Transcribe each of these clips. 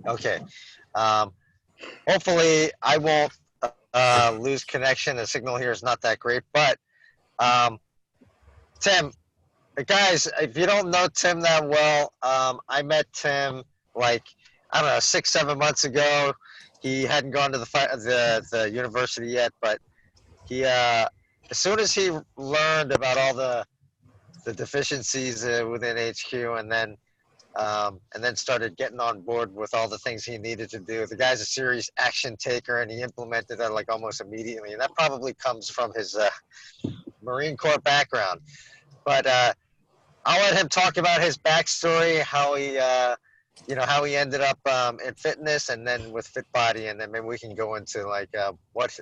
Okay. Um, Hopefully, I won't lose connection. The signal here is not that great. But um, Tim, guys, if you don't know Tim that well, I met Tim like I don't know 6, 7 months ago. He hadn't gone to the university yet, but he as soon as he learned about all the deficiencies within HQ, and then started getting on board with all the things he needed to do. The guy's a serious action taker, and he implemented that like almost immediately. And that probably comes from his Marine Corps background. But I'll let him talk about his backstory, how he ended up in fitness, and then with Fit Body, and then maybe we can go into like what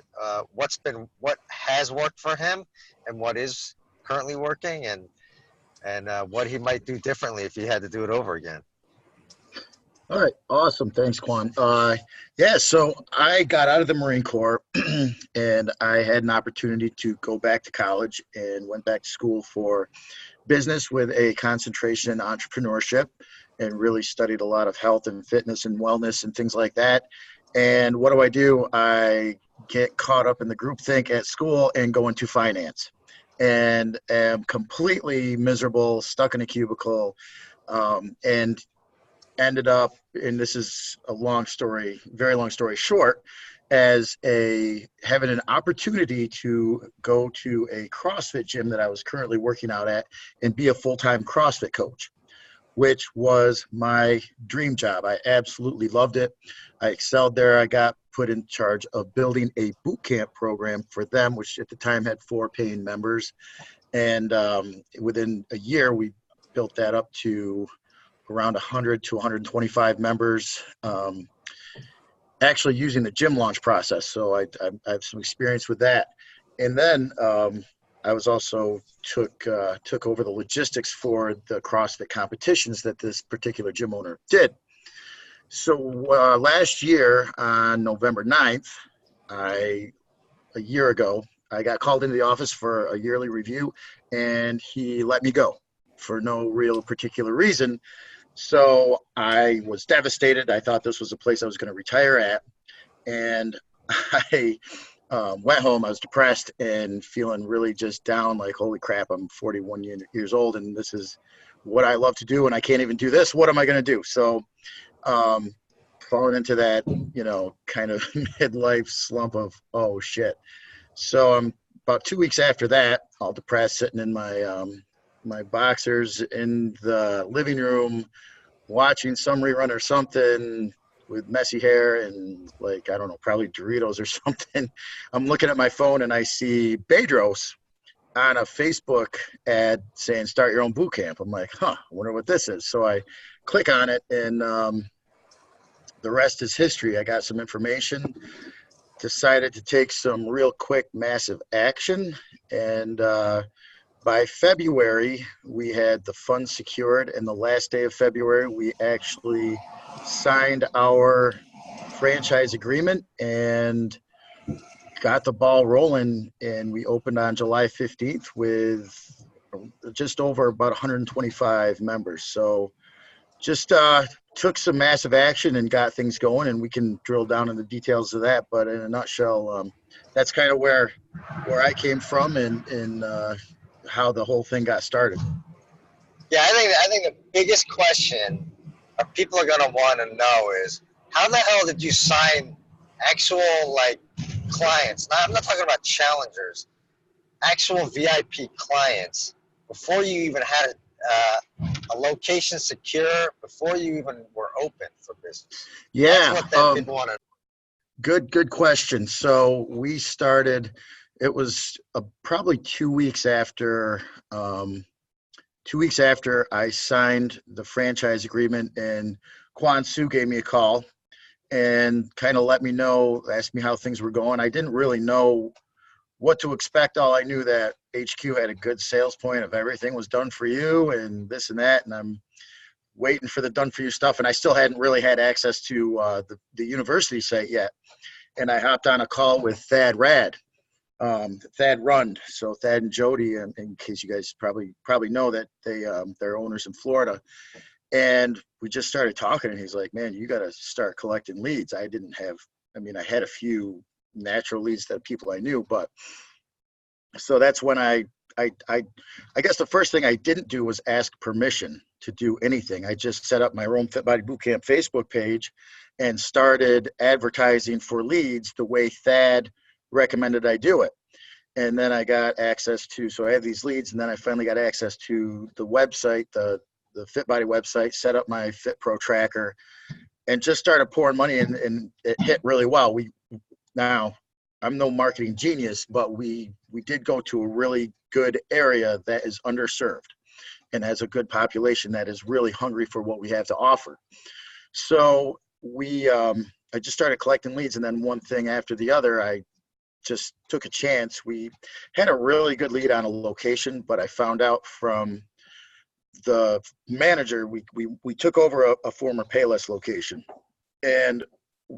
has worked for him, and what is currently working, and what he might do differently if he had to do it over again. All right, awesome. Thanks, Quan. Yeah, so I got out of the Marine Corps and I had an opportunity to go back to college and went back to school for business with a concentration in entrepreneurship and really studied a lot of health and fitness and wellness and things like that. And what do? I get caught up in the groupthink at school and go into finance and am completely miserable, stuck in a cubicle, and ended up, and this is a long story, very long story short, as having an opportunity to go to a CrossFit gym that I was currently working out at and be a full-time CrossFit coach, which was my dream job. I absolutely loved it. I excelled there. I got put in charge of building a boot camp program for them, which at the time had 4 paying members. And within a year, we built that up to around 100 to 125 members, actually using the gym launch process. So I have some experience with that. And then I was also took over the logistics for the CrossFit competitions that this particular gym owner did. So last year on November 9th, a year ago, I got called into the office for a yearly review, and he let me go for no real particular reason. So I was devastated. I thought this was a place I was going to retire at. And I went home. I was depressed and feeling really just down, like, holy crap, I'm 41 years old, and this is what I love to do, and I can't even do this. What am I going to do? So falling into that, kind of midlife slump of, oh, shit. So I'm about 2 weeks after that, all depressed, sitting in my boxers in the living room, watching some rerun or something with messy hair and, like, I don't know, probably Doritos or something. I'm looking at my phone and I see Bedros on a Facebook ad saying start your own boot camp. I'm like, I wonder what this is. So I click on it, and the rest is history. I got some information, decided to take some real quick, massive action, and by February, we had the funds secured, and the last day of February, we actually signed our franchise agreement and got the ball rolling, and we opened on July 15th with just over about 125 members. So just took some massive action and got things going, and we can drill down in the details of that. But in a nutshell, that's kind of where I came from and how the whole thing got started. Yeah, I think the biggest question people are gonna want to know is how the hell did you sign actual like clients? I'm not talking about challengers, actual VIP clients before you even had a location secure, before you even were open for business. Yeah, that's what people want to. Good question. So we started. It was probably 2 weeks after. 2 weeks after I signed the franchise agreement, and Quan Su gave me a call and kind of let me know, asked me how things were going. I didn't really know what to expect. All I knew that HQ had a good sales point of everything was done for you and this and that, and I'm waiting for the done for you stuff. And I still hadn't really had access to the university site yet. And I hopped on a call with Thad Rund. So Thad and Jody, in case you guys probably know that they're owners in Florida. And we just started talking, and he's like, man, you got to start collecting leads. I had a few natural leads that people I knew, but so that's when I guess the first thing I didn't do was ask permission to do anything. I just set up my Rome Fit Body Bootcamp Facebook page and started advertising for leads the way Thad recommended I do it. And then I got access to, so I have these leads, and then I finally got access to the website, the Fit Body website, set up my Fit Pro tracker, and just started pouring money in, and it hit really well. Now, I'm no marketing genius, but we did go to a really good area that is underserved and has a good population that is really hungry for what we have to offer. So I just started collecting leads, and then one thing after the other, I just took a chance. We had a really good lead on a location, but I found out from the manager, we took over a former Payless location, and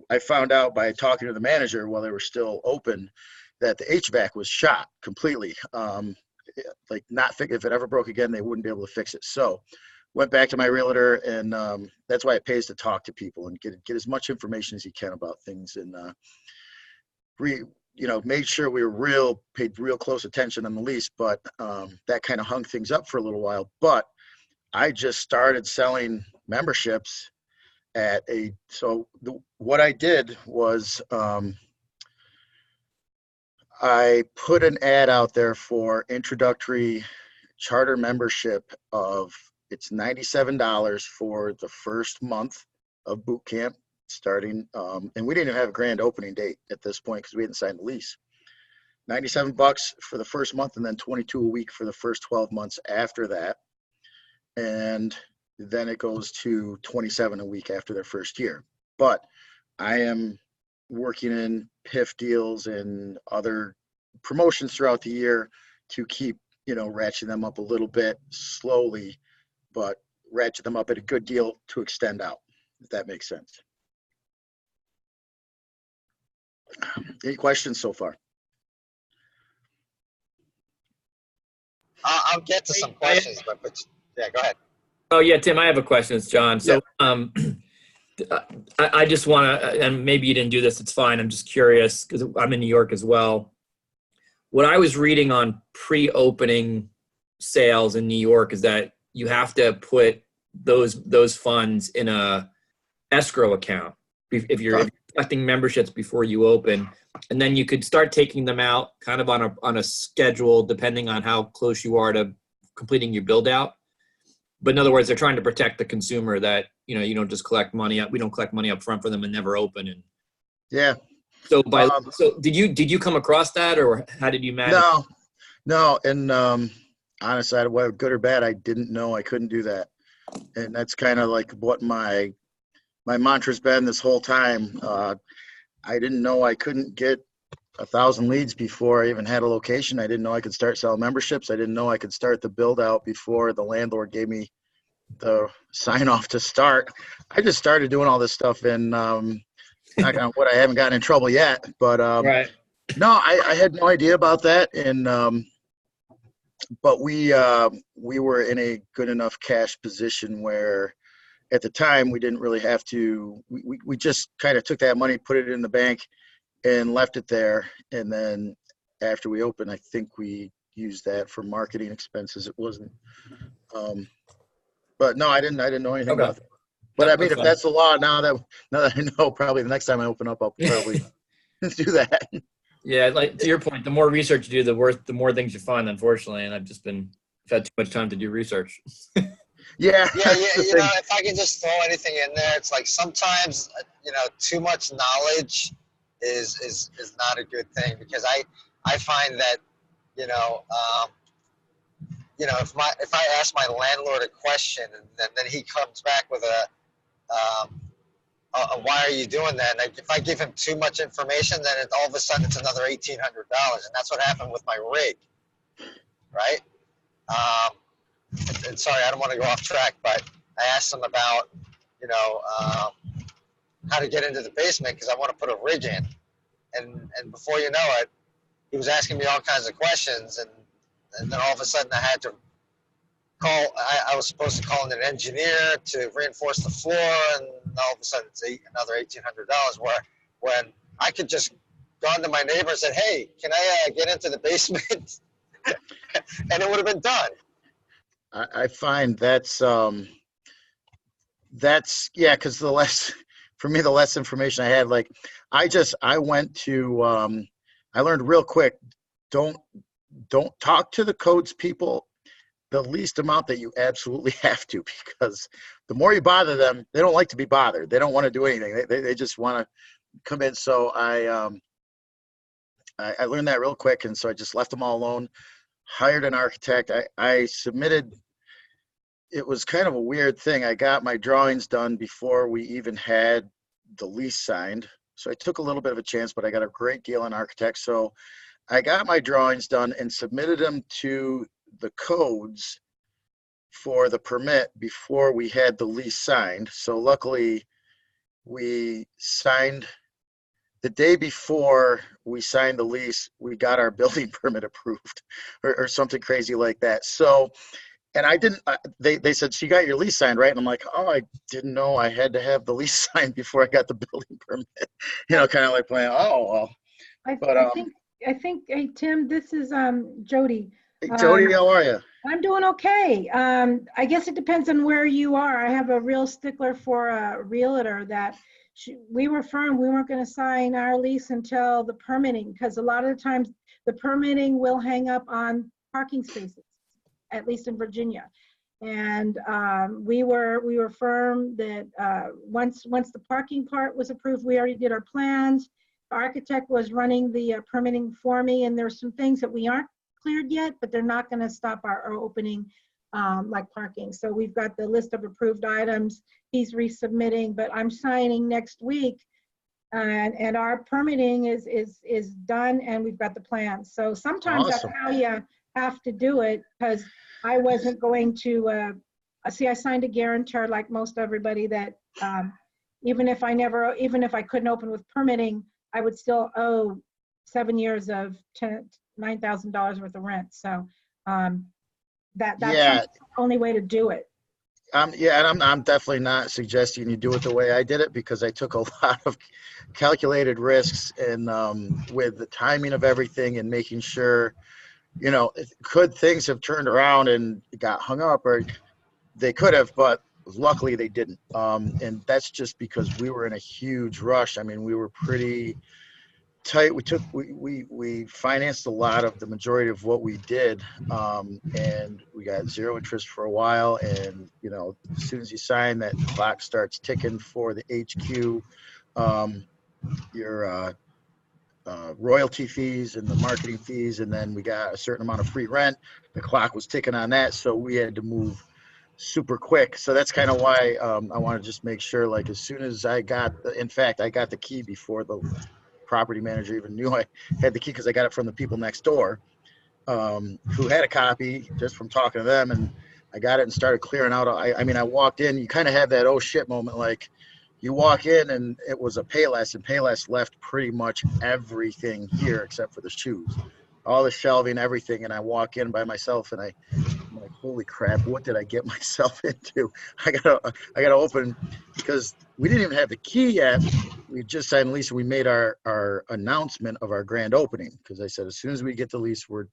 I found out by talking to the manager while they were still open that the HVAC was shot completely. If it ever broke again, they wouldn't be able to fix it. So went back to my realtor, and that's why it pays to talk to people and get as much information as you can about things. And made sure we paid real close attention on the lease, but that kind of hung things up for a little while. But I just started selling memberships what I did was I put an ad out there for introductory charter membership it's $97 for the first month of boot camp starting. And we didn't even have a grand opening date at this point because we hadn't signed the lease. $97 for the first month, and then $22 a week for the first 12 months after that. And then it goes to $27 a week after their first year. But I am working in PIF deals and other promotions throughout the year to keep, ratcheting them up a little bit slowly, but ratchet them up at a good deal to extend out, if that makes sense. Any questions so far? I'll get to some questions, but yeah, go ahead. Oh yeah, Tim, I have a question. It's John. So I just want to, and maybe you didn't do this, it's fine. I'm just curious because I'm in New York as well. What I was reading on pre-opening sales in New York is that you have to put those funds in a escrow account if you're collecting memberships before you open, and then you could start taking them out kind of on a schedule depending on how close you are to completing your build out. But in other words, they're trying to protect the consumer that, you don't just collect money up. We don't collect money up front for them and never open. And yeah. So so did you come across that, or how did you manage? No. And honestly, whether good or bad, I didn't know I couldn't do that. And that's kind of like what my mantra's been this whole time. I didn't know I couldn't get 1,000 leads before I even had a location. I didn't know I could start selling memberships. I didn't know I could start the build out before the landlord gave me the sign off to start. I just started doing all this stuff, and knock on wood, I haven't gotten in trouble yet, but Right. No, I had no idea about that. And but we were in a good enough cash position where at the time we didn't really have to, we just kind of took that money, put it in the bank, and left it there. And then after we opened, I think we used that for marketing expenses. It wasn't, but no, I didn't know anything about it. But I mean, if that's the law, now that I know, probably the next time I open up, I'll probably do that. Yeah, like to your point, the more research you do, the more things you find, unfortunately. And I've had too much time to do research. Yeah. If I can just throw anything in there, it's like sometimes, too much knowledge is not a good thing, because I find that, if I ask my landlord a question and then he comes back with a why are you doing that? And if I give him too much information, then all of a sudden it's another $1,800, and that's what happened with my rig, right? And sorry, I don't want to go off track, but I asked him about, how to get into the basement because I want to put a rig in, and before you know it, he was asking me all kinds of questions, and then all of a sudden I had to I was supposed to call in an engineer to reinforce the floor, and all of a sudden it's another $1,800. Where when I could just gone to my neighbor and said, "Hey, can I get into the basement?" and it would have been done. I find that's yeah, because for me, the less information I had, like I went to I learned real quick, don't talk to the codes people the least amount that you absolutely have to, because the more you bother them, they don't like to be bothered. They don't want to do anything. They just want to come in. So I learned that real quick, and so I just left them all alone, hired an architect. I submitted. It was kind of a weird thing. I got my drawings done before we even had the lease signed. So I took a little bit of a chance, but I got a great deal on architect. So I got my drawings done and submitted them to the codes for the permit before we had the lease signed. So luckily we signed the day before we signed the lease, we got our building permit approved or something crazy like that. So, and I didn't, they said, "So you got your lease signed, right?" And I'm like, "Oh, I didn't know I had to have the lease signed before I got the building permit." Kind of like playing, oh, well. But, I think, hey, Tim, this is Jody. hey, Jody, how are you? I'm doing okay. I guess it depends on where you are. I have a real stickler for a realtor that we were firm. We weren't going to sign our lease until the permitting, because a lot of the times the permitting will hang up on parking spaces, at least in Virginia. And we were firm that once the parking part was approved, we already did our plans. The architect was running the permitting for me, and there's some things that we aren't cleared yet, but they're not going to stop our opening, like parking. So we've got the list of approved items. He's resubmitting, but I'm signing next week, and our permitting is done, and we've got the plans. So sometimes Awesome. that's how you have to do it, because I wasn't going to see. I signed a guarantor like most everybody that even if I couldn't open with permitting, I would still owe 7 years of $9,000 worth of rent. So that's the only way to do it. Yeah, and I'm definitely not suggesting you do it the way I did it, because I took a lot of calculated risks and with the timing of everything and making sure, could things have turned around and got hung up, or they could have, but luckily they didn't. And that's just because we were in a huge rush. I mean, we were pretty tight. We financed a lot of the majority of what we did, and we got zero interest for a while. And as soon as you sign, that clock starts ticking for the HQ, your royalty fees and the marketing fees, and then we got a certain amount of free rent. The clock was ticking on that, so we had to move super quick. So that's kind of why I want to just make sure, like, as soon as I got the key before the property manager even knew I had the key, because I got it from the people next door, who had a copy just from talking to them, and I got it and started clearing out. I mean, I walked in, you kind of have that oh shit moment, like you walk in and it was a Payless, and Payless left pretty much everything here except for the shoes, all the shelving, everything. And I walk in by myself, and I'm like, holy crap, what did I get myself into? I gotta open, because we didn't even have the key yet. We just signed the lease, and we made our announcement of our grand opening, because I said, as soon as we get the lease, we're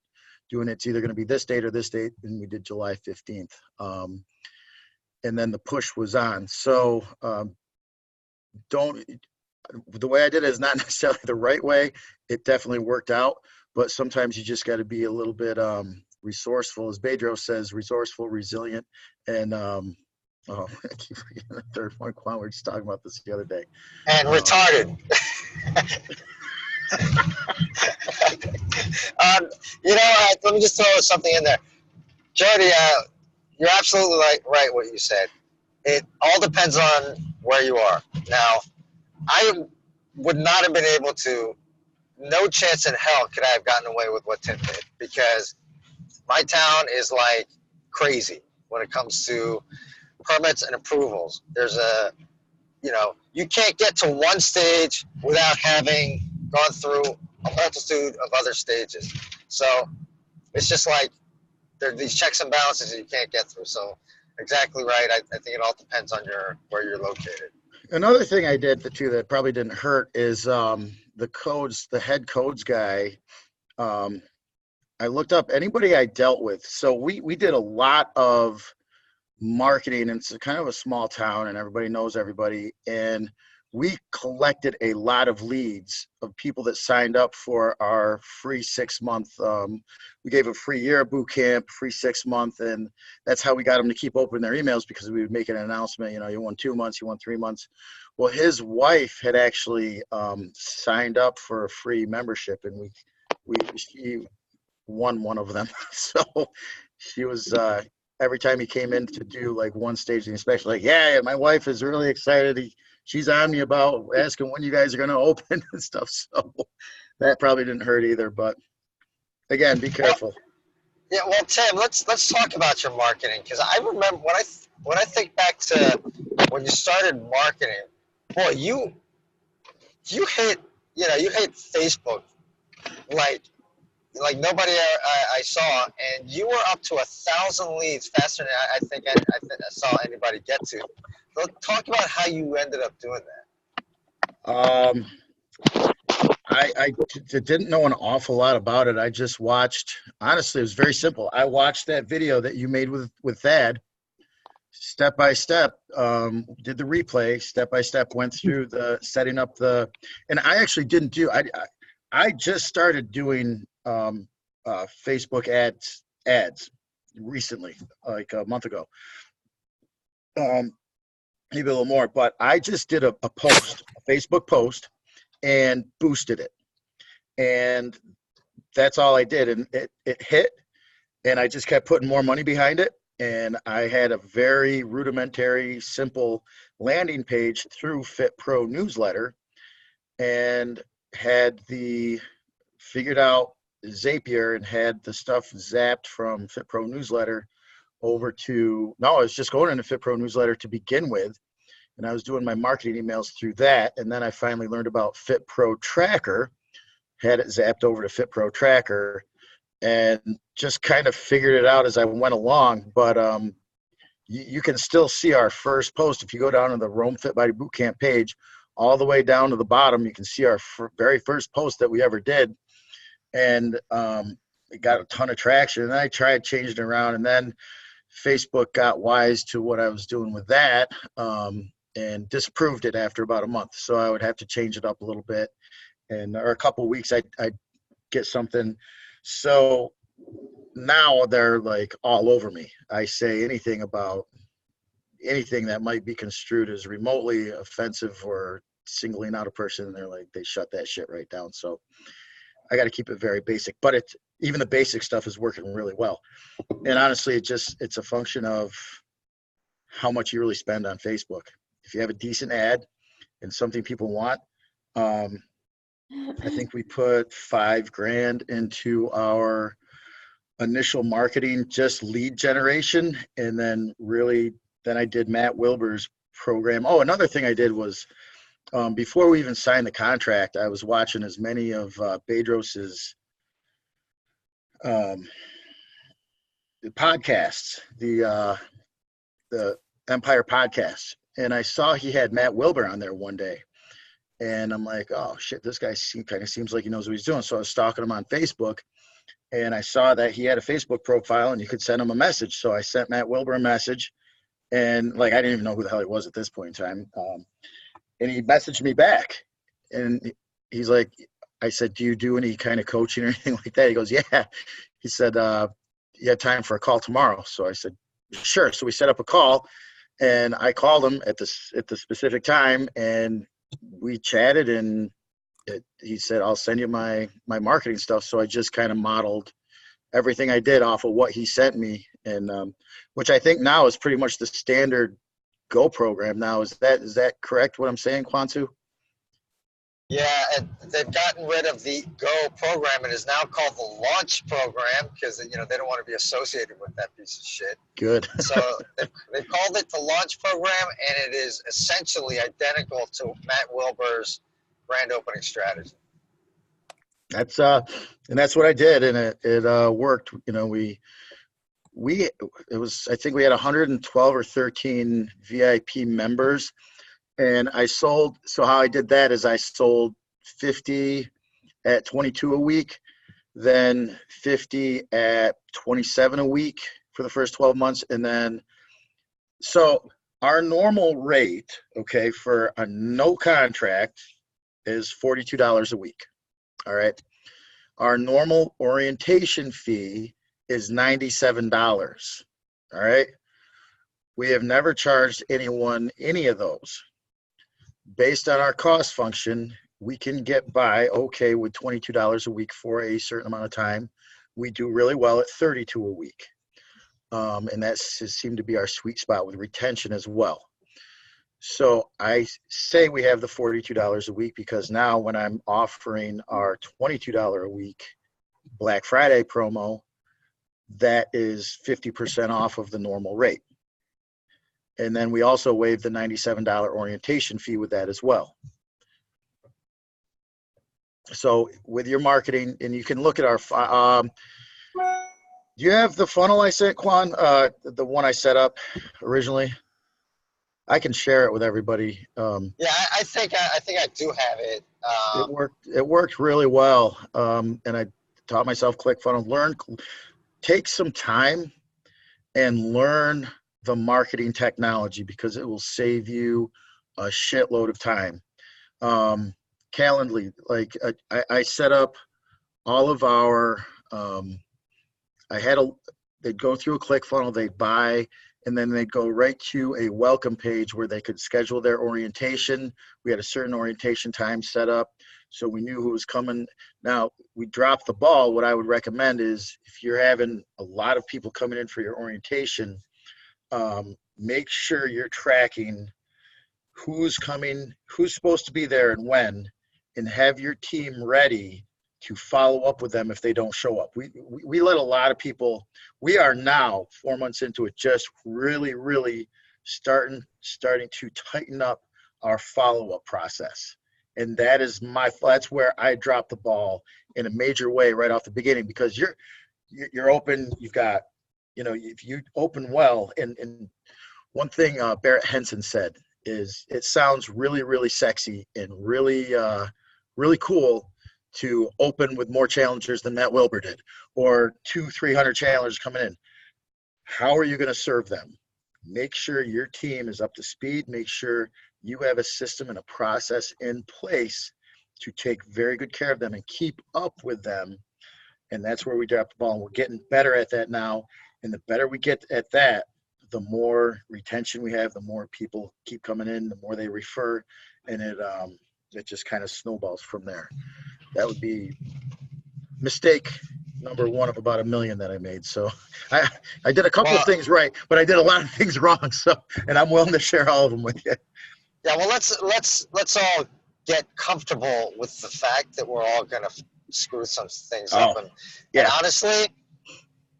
doing it. It's either going to be this date or this date, and we did July 15th. And then the push was on. So the way I did it is not necessarily the right way. It definitely worked out, but sometimes you just got to be a little bit resourceful, as Bedros says, resourceful, resilient, and I keep forgetting the third one. We were just talking about this the other day. And retarded. Let me just throw something in there. Jody, you're absolutely right what you said. It all depends on where you are. Now, I would not have been able to, no chance in hell could I have gotten away with what Tim did, because my town is like crazy when it comes to permits and approvals. There's you can't get to one stage without having gone through a multitude of other stages. So it's just like, there are these checks and balances that you can't get through. So exactly right. I think it all depends on where you're located. Another thing I did too that probably didn't hurt is the head codes guy. I looked up anybody I dealt with. So we did a lot of marketing, and it's kind of a small town and everybody knows everybody. And we collected a lot of leads of people that signed up for our free 6-month. We gave a free year of boot camp, free 6-month, and that's how we got them to keep opening their emails, because we would make an announcement, you won 2 months, you won 3 months. Well, his wife had actually signed up for a free membership, and she won one of them. So she was, every time he came in to do like one stage, especially like, yeah, my wife is really excited. She's on me about asking when you guys are going to open and stuff. So that probably didn't hurt either. But again, be careful. Yeah, well, Tim, let's talk about your marketing, because I remember when I think back to when you started marketing, boy, you hit Facebook like nobody I saw, and you were up to 1,000 leads faster than I think I saw anybody get to. So talk about how you ended up doing that. I didn't know an awful lot about it. I just watched. Honestly, it was very simple. I watched that video that you made with Thad, step by step. Did the replay step by step. Went through the setting up and I actually didn't do. I just started doing Facebook ads recently, like a month ago. Maybe a little more, but I just did a Facebook post, and boosted it. And that's all I did. And it hit, and I just kept putting more money behind it. And I had a very rudimentary, simple landing page through Fit Pro newsletter, and had figured out Zapier, and had the stuff zapped from Fit Pro newsletter over to, no, I was just going into Fit Pro newsletter to begin with. And I was doing my marketing emails through that. And then I finally learned about Fit Pro Tracker, had it zapped over to Fit Pro Tracker, and just kind of figured it out as I went along. But you can still see our first post. If you go down to the Rome Fit Body Bootcamp page, all the way down to the bottom, you can see our very first post that we ever did. And it got a ton of traction. And I tried changing it around, and then Facebook got wise to what I was doing with that, and disapproved it after about a month. So I would have to change it up a little bit, or a couple of weeks I'd get something. So now they're like all over me. I say anything about anything that might be construed as remotely offensive or singling out a person, and they shut that shit right down. So I got to keep it very basic, but even the basic stuff is working really well. And honestly, it's a function of how much you really spend on Facebook. If you have a decent ad and something people want, I think we put $5,000 into our initial marketing, just lead generation. And then I did Matt Wilbur's program. Oh, another thing I did was, before we even signed the contract, I was watching as many of Bedros's podcasts, the Empire podcasts, and I saw he had Matt Wilbur on there one day, and I'm like, oh shit, this guy kind of seems like he knows what he's doing. So I was stalking him on Facebook, and I saw that he had a Facebook profile, and you could send him a message. So I sent Matt Wilbur a message, and I didn't even know who the hell he was at this point in time. And he messaged me back, and he's like, I said, do you do any kind of coaching or anything like that? He goes, yeah. He said, you have time for a call tomorrow? So I said, sure. So we set up a call, and I called him at the specific time, and we chatted, and he said, I'll send you my marketing stuff. So I just kind of modeled everything I did off of what he sent me, and which I think now is pretty much the standard Go program now. Is that correct, what I'm saying, Kwansu? Yeah, and they've gotten rid of the Go program. It is now called the Launch program, because they don't want to be associated with that piece of shit. Good. So they called it the Launch program, and it is essentially identical to Matt Wilbur's grand opening strategy. That's what I did, and it worked. I think we had 112 or 13 VIP members, and so how I did that is I sold 50 at 22 a week, then 50 at 27 a week for the first 12 months. And then, so our normal rate, okay, for a no contract is $42 a week. All right. Our normal orientation fee is $97. All right. We have never charged anyone any of those. Based on our cost function, we can get by okay with $22 a week for a certain amount of time. We do really well at 32 a week. And that seemed to be our sweet spot with retention as well. So I say we have the $42 a week because now when I'm offering our $22 a week Black Friday promo, that is 50% off of the normal rate. And then we also waive the $97 orientation fee with that as well. So with your marketing, and you can look at our, do you have the funnel I sent, Quan? The one I set up originally? I can share it with everybody. Yeah, I think I do have it. It worked really well. And I taught myself ClickFunnels. Take some time and learn the marketing technology because it will save you a shitload of time. Calendly, like I set up all of our, they'd go through a ClickFunnels, they'd buy, and then they'd go right to a welcome page where they could schedule their orientation. We had a certain orientation time set up, so we knew who was coming. Now, we dropped the ball. What I would recommend is if you're having a lot of people coming in for your orientation, make sure you're tracking who's coming, who's supposed to be there and when, and have your team ready to follow up with them if they don't show up. We let a lot of people, we are now 4 months into it, just really starting to tighten up our follow-up process. And that's where I dropped the ball in a major way right off the beginning, because you're open, you've got, if you open well, and one thing Barrett Henson said is it sounds really sexy and really cool to open with more challengers than Matt Wilbur did, or 200-300 challengers coming in. How are you going to serve them? Make sure your team is up to speed. Make sure you have a system and a process in place to take very good care of them and keep up with them. And that's where we drop the ball. And we're getting better at that now. And the better we get at that, the more retention we have, the more people keep coming in, the more they refer, and it just kind of snowballs from there. That would be mistake number one of about 1 million that I made. So I did a couple of things right, but I did a lot of things wrong. So, and I'm willing to share all of them with you. Yeah, well, let's all get comfortable with the fact that we're all gonna screw some things up. And honestly,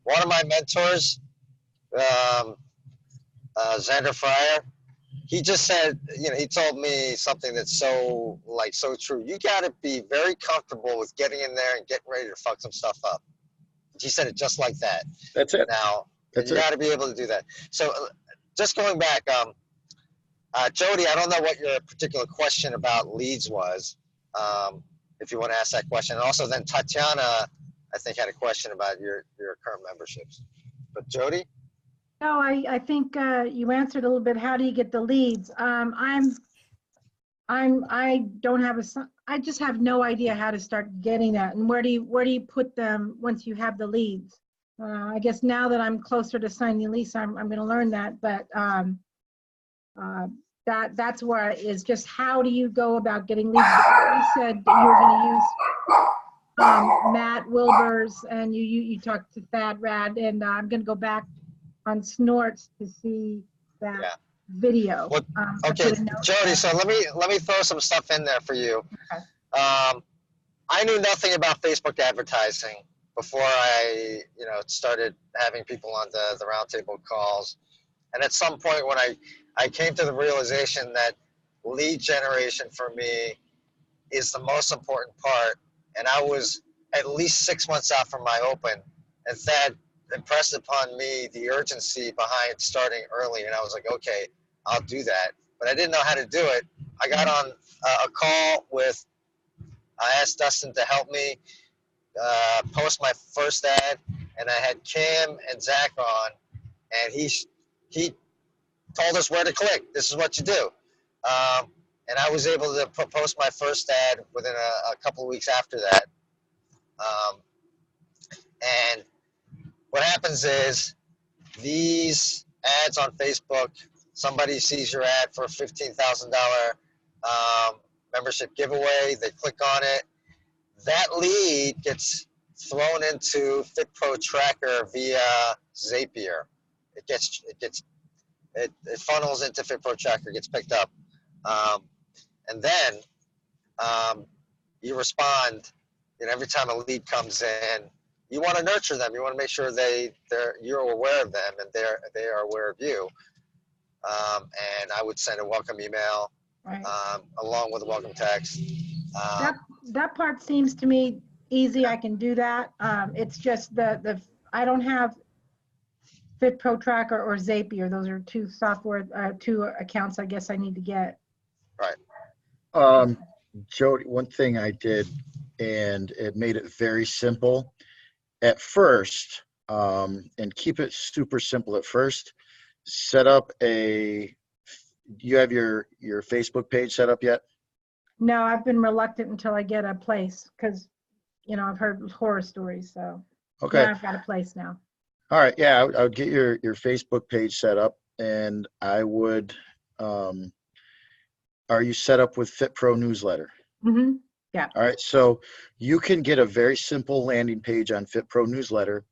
one of my mentors, Xander Fryer, he just said, he told me something that's so true. You got to be very comfortable with getting in there and getting ready to fuck some stuff up. He said it just like that. That's it. Now, you got to be able to do that. So just going back, Jody, I don't know what your particular question about leads was, if you want to ask that question. And also then Tatiana, I think, had a question about your current memberships. But Jody? No, I think you answered a little bit. How do you get the leads? I don't have I just have no idea how to start getting that. And where do you put them once you have the leads? I guess now that I'm closer to signing the lease, I'm going to learn that. But that's where it is. Just how do you go about getting leads? You said that you were going to use Matt Wilbur's, and you talked to Thad Rad, and I'm going to go back on Snorts to see that video. Well, okay, Jody, so let me throw some stuff in there for you. Okay. I knew nothing about Facebook advertising before I started having people on the roundtable calls. And at some point when I came to the realization that lead generation for me is the most important part, and I was at least 6 months out from my open, and Thad impressed upon me the urgency behind starting early, and I was like, okay, I'll do that. But I didn't know how to do it. I got on a call with. I asked Dustin to help me post my first ad, and I had Cam and Zach on, and he told us where to click. This is what you do. And I was able to post my first ad within a couple of weeks after that. And what happens is these ads on Facebook, somebody sees your ad for a $15,000 membership giveaway. They click on it. That lead gets thrown into FitPro Tracker via Zapier. It funnels into FitPro Tracker, gets picked up, and then you respond. And every time a lead comes in, you want to nurture them. You want to make sure you're aware of them and they are aware of you. And I would send a welcome email Right. along with a welcome text. That part seems to me easy. I can do that. It's just I don't have FitPro Tracker or Zapier. Those are two accounts I guess I need to get. Right. Jody, one thing I did, and it made it very simple at first, and keep it super simple at first. Set up you have your Facebook page set up yet? No, I've been reluctant until I get a place because, I've heard horror stories. So Okay. yeah, I've got a place now. All right. Yeah, I would get your Facebook page set up, and I would. Are you set up with FitPro newsletter? Mm-hmm. Yeah. All right. So you can get a very simple landing page on FitPro newsletter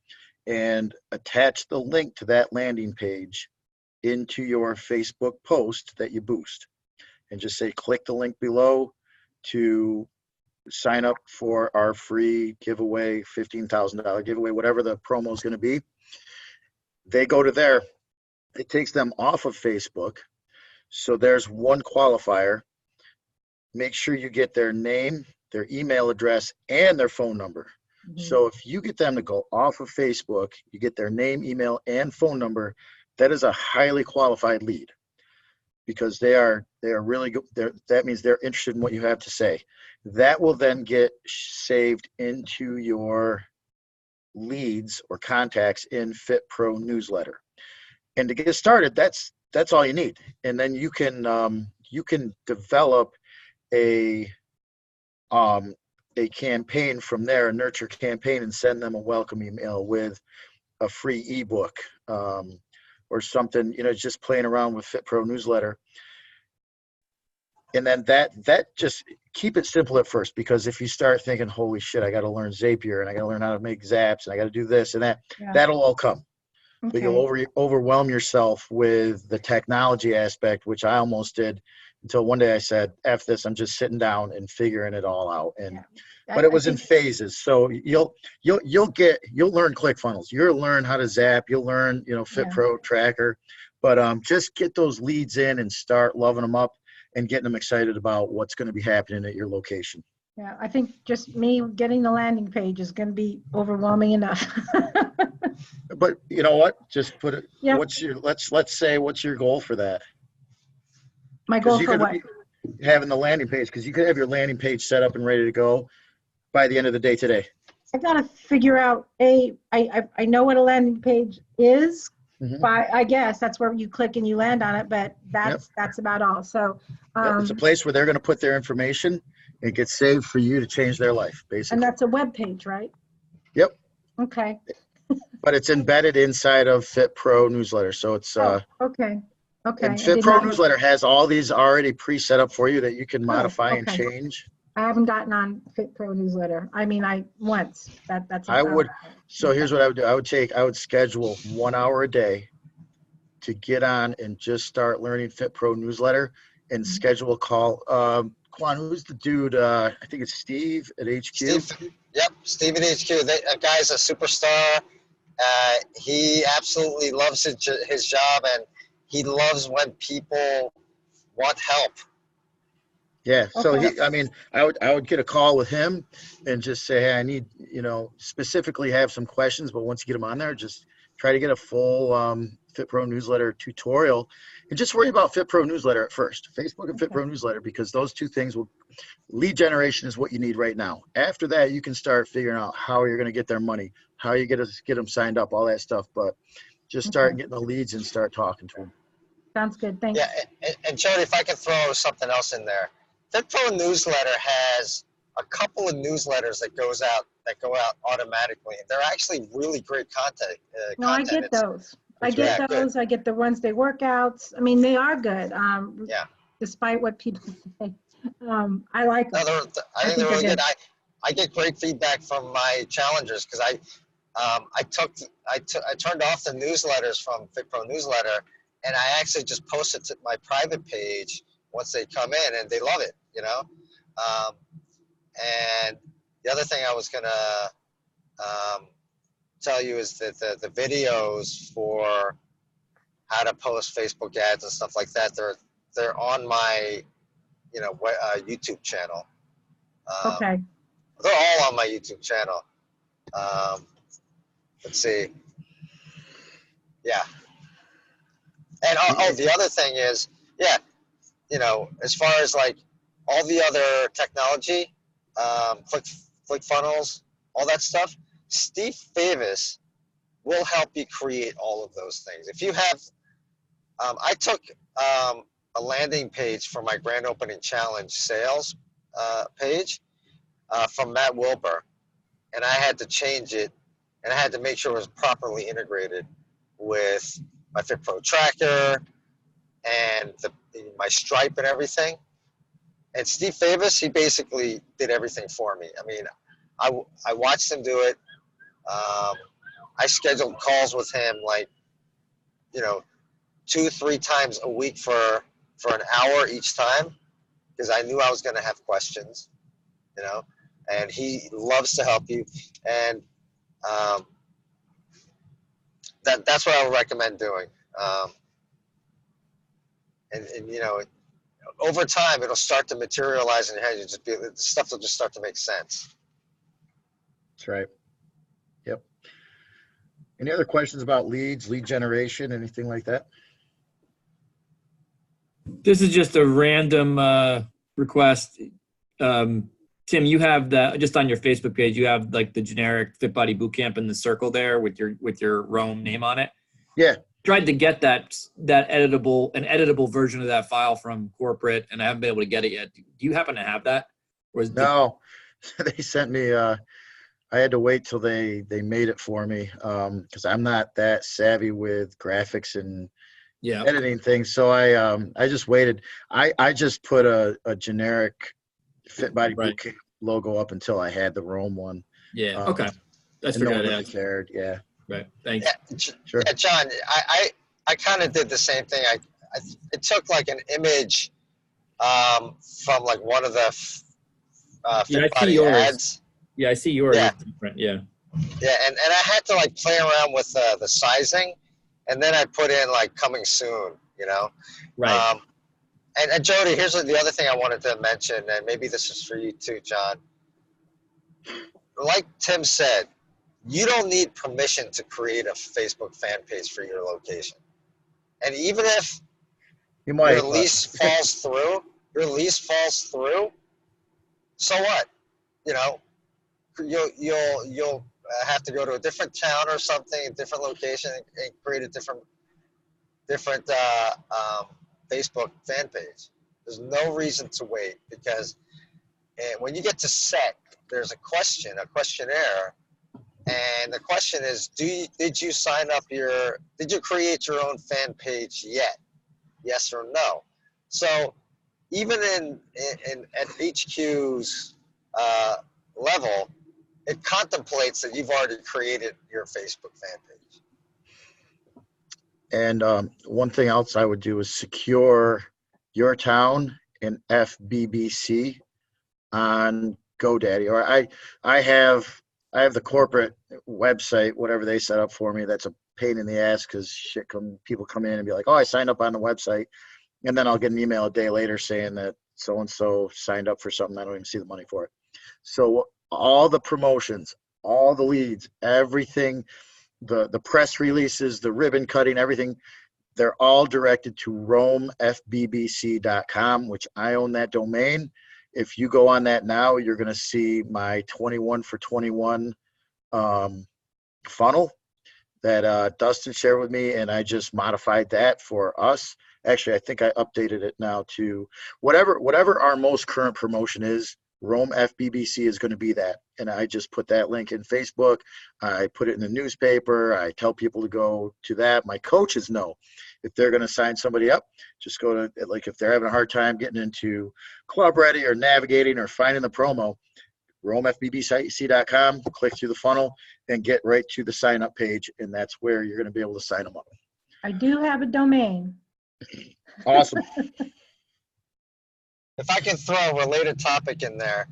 and attach the link to that landing page into your Facebook post that you boost, and just say, click the link below to sign up for our free giveaway, $15,000 giveaway, whatever the promo is going to be. They go to there. It takes them off of Facebook. So there's one qualifier. Make sure you get their name, their email address, and their phone number. Mm-hmm. So if you get them to go off of Facebook, you get their name, email, and phone number, that is a highly qualified lead, because they are really good. That means they're interested in what you have to say. That will then get saved into your leads or contacts in FitPro newsletter. And to get started, that's all you need. And then you can develop a campaign from there, a nurture campaign, and send them a welcome email with a free ebook or something, just playing around with FitPro newsletter. And then that just keep it simple at first, because if you start thinking, holy shit, I got to learn Zapier and I got to learn how to make Zaps and I got to do this and that, that'll all come. Okay. But you'll overwhelm yourself with the technology aspect, which I almost did until one day I said, F this, I'm just sitting down and figuring it all out. And but it was in phases. So you'll learn ClickFunnels. You'll learn how to Zap. You'll learn, FitPro Tracker. But just get those leads in and start loving them up and getting them excited about what's going to be happening at your location. Yeah, I think just me getting the landing page is going to be overwhelming enough. But you know what? Just put it. Yep. Let's say what's your goal for that? My goal for what? Having the landing page, because you could have your landing page set up and ready to go by the end of the day today. I've got to figure out I know what a landing page is. Mm-hmm. But I guess that's where you click and you land on it, but that's about all. So it's a place where they're going to put their information. It gets saved for you to change their life, basically. And that's a web page, right? Yep. Okay. But it's embedded inside of FitPro newsletter. So it's okay. And FitPro newsletter has all these already pre-set up for you that you can modify and change. I haven't gotten on FitPro newsletter. I mean, once. That's. I would. So here's what I would do. I would schedule 1 hour a day to get on and just start learning FitPro newsletter, and schedule a call. Quan, who's the dude? I think it's Steve at HQ. Steve at HQ. That guy's a superstar. He absolutely loves his job, and he loves when people want help. Yeah. So Okay. I mean, I would get a call with him and just say, hey, I need, specifically have some questions, but once you get them on there, just try to get a full FitPro newsletter tutorial, and just worry about FitPro newsletter at first, Facebook and Okay. FitPro newsletter, because those two things will, lead generation is what you need right now. After that, you can start figuring out how you're going to get their money, how you get them signed up, all that stuff. But just start Okay. getting the leads and start talking to them. Sounds good. Thanks. Yeah, and Jody, if I can throw something else in there, FitPro newsletter has a couple of newsletters that go out automatically. They're actually really great content. No, I get It's, those. I That's get right. Yeah, those. I get the Wednesday workouts. I mean, they are good. Yeah. Despite what people say, I like No, them. I think they're they're really good. good. I get great feedback from my challengers because I turned off the newsletters from FitPro newsletter, and I actually just posted to my private page once they come in, and they love it. And the other thing I was gonna tell you is that the videos for how to post Facebook ads and stuff like that, they're on my YouTube channel. Okay. They're all on my YouTube channel. Let's see. Yeah. And the other thing is, yeah, as far as like all the other technology, click funnels, all that stuff, Steve Favis will help you create all of those things. If you have, I took a landing page for my grand opening challenge sales page from Matt Wilbur, and I had to change it, and I had to make sure it was properly integrated with my FitPro tracker and my Stripe and everything. And Steve Favis, he basically did everything for me. I mean, I watched him do it. I scheduled calls with him like, 2-3 times a week for an hour each time, because I knew I was going to have questions, and he loves to help you. And that's what I would recommend doing. And over time, it'll start to materialize in your head. The stuff will just start to make sense. That's right. Yep. Any other questions about leads, lead generation, anything like that? This is just a random request. Tim, you have just on your Facebook page, you have like the generic Fit Body Bootcamp in the circle there with your Rome name on it. Yeah. Tried to get an editable version of that file from corporate, and I haven't been able to get it yet. Do you happen to have that? No, they sent me. I had to wait till they made it for me because I'm not that savvy with graphics and editing things. So I just waited. I just put a generic Fit Body Bootcamp logo up until I had the Rome one. Yeah. Okay. That's no one really cared. Yeah. Right. Thanks. Yeah, sure. Yeah, John, I kind of did the same thing. It took like an image from like one of the Fit Body ads. Yeah, I see yours. Yeah. Different. Yeah. Yeah, and I had to like play around with the sizing, and then I put in like coming soon, Right. And Jody, here's the other thing I wanted to mention, and maybe this is for you too, John. Like Tim said, you don't need permission to create a Facebook fan page for your location. And even if your lease falls through, so what? You'll have to go to a different town or something, a different location, and create a different Facebook fan page. There's no reason to wait, because when you get to set, there's a questionnaire, and the question is, did you create your own fan page yet? Yes or no? So even at HQ's level, it contemplates that you've already created your Facebook fan page. And one thing else I would do is secure your town and FBBC on GoDaddy, or I have the corporate website, whatever they set up for me. That's a pain in the ass because people come in and be like, oh, I signed up on the website, and then I'll get an email a day later saying that so-and-so signed up for something. I don't even see the money for it. So all the promotions, all the leads, everything, the press releases, the ribbon cutting, everything, they're all directed to roamfbbc.com, which I own that domain. If you go on that now, you're going to see my 21 for 21 funnel that Dustin shared with me, and I just modified that for us. Actually, I think I updated it now to whatever our most current promotion is. Rome FBBC is going to be that, and I just put that link in Facebook. I put it in the newspaper. I tell people to go to that. My coaches know if they're going to sign somebody up, just go to, like, if they're having a hard time getting into Club Ready or navigating or finding the promo, roamfbbc.com, click through the funnel and get right to the sign up page, and that's where you're going to be able to sign them up. I do have a domain. Awesome. If I can throw a related topic in there,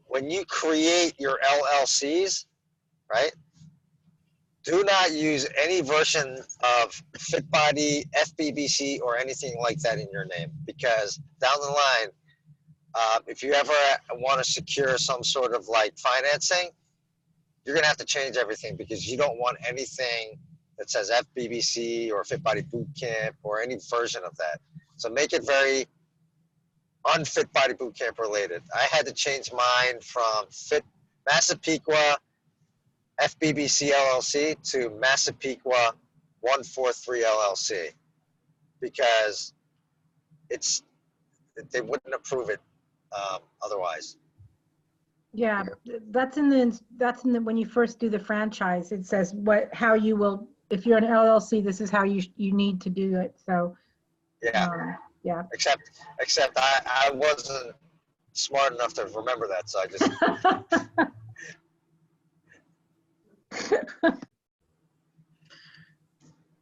when you create your LLCs, right, do not use any version of FitBody, FBBC, or anything like that in your name, because down the line, if you ever want to secure some sort of like financing, you're going to have to change everything, because you don't want anything that says FBBC or FitBody Bootcamp or any version of that. So make it very unfit body bootcamp related. I had to change mine from Massapequa FBBC LLC to Massapequa 143 LLC, because they wouldn't approve it otherwise. Yeah, that's in the when you first do the franchise, it says how you will, if you're an LLC, this is how you need to do it. So yeah. Yeah. Except I wasn't smart enough to remember that, so I just.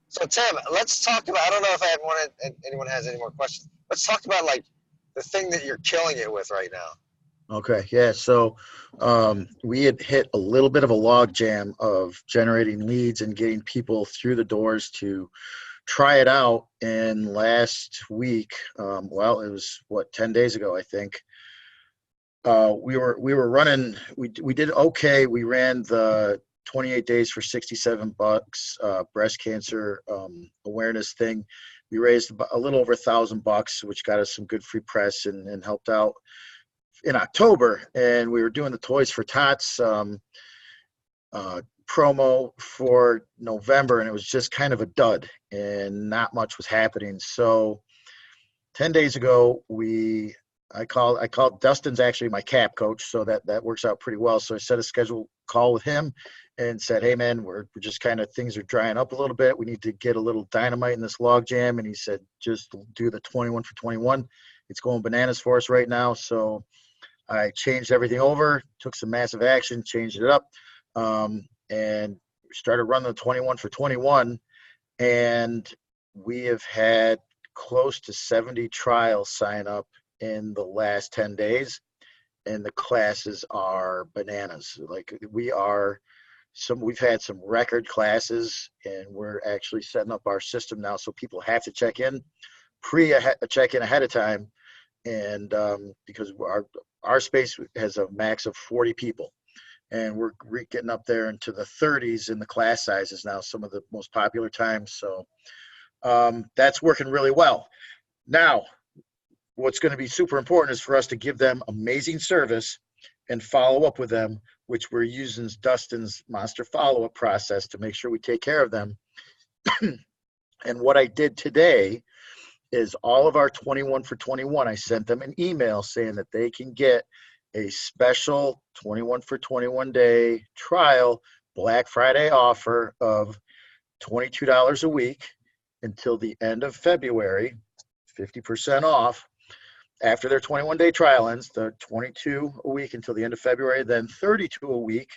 So Tim, let's talk about. I don't know if anyone has any more questions. Let's talk about like the thing that you're killing it with right now. Okay. Yeah. So we had hit a little bit of a log jam of generating leads and getting people through the doors to try it out. And last week, well, it was 10 days ago, I think. We were running. We did okay. We ran the 28 days for $67 breast cancer awareness thing. We raised a little over $1,000, which got us some good free press and helped out in October. And we were doing the Toys for Tots promo for November, and it was just kind of a dud and not much was happening. So 10 days ago, I called Dustin's actually my cap coach, so that works out pretty well. So I set a scheduled call with him and said, hey man, we're just kind of, things are drying up a little bit. We need to get a little dynamite in this log jam. And he said, just do the 21 for 21. It's going bananas for us right now. So I changed everything over, took some massive action, changed it up, and started running the 21 for 21. And we have had close to 70 trials sign up in the last 10 days. And the classes are bananas. Like we've had some record classes, and we're actually setting up our system now. So people have to check in ahead of time. And because our space has a max of 40 people, and we're getting up there into the 30s in the class sizes now, some of the most popular times. So that's working really well. Now, what's going to be super important is for us to give them amazing service and follow up with them, which we're using Dustin's monster follow-up process to make sure we take care of them. And what I did today is all of our 21 for 21, I sent them an email saying that they can get a special 21 for 21 day trial Black Friday offer of $22 a week until the end of February, 50% off. After their 21 day trial ends, the 22 a week until the end of February, then 32 a week,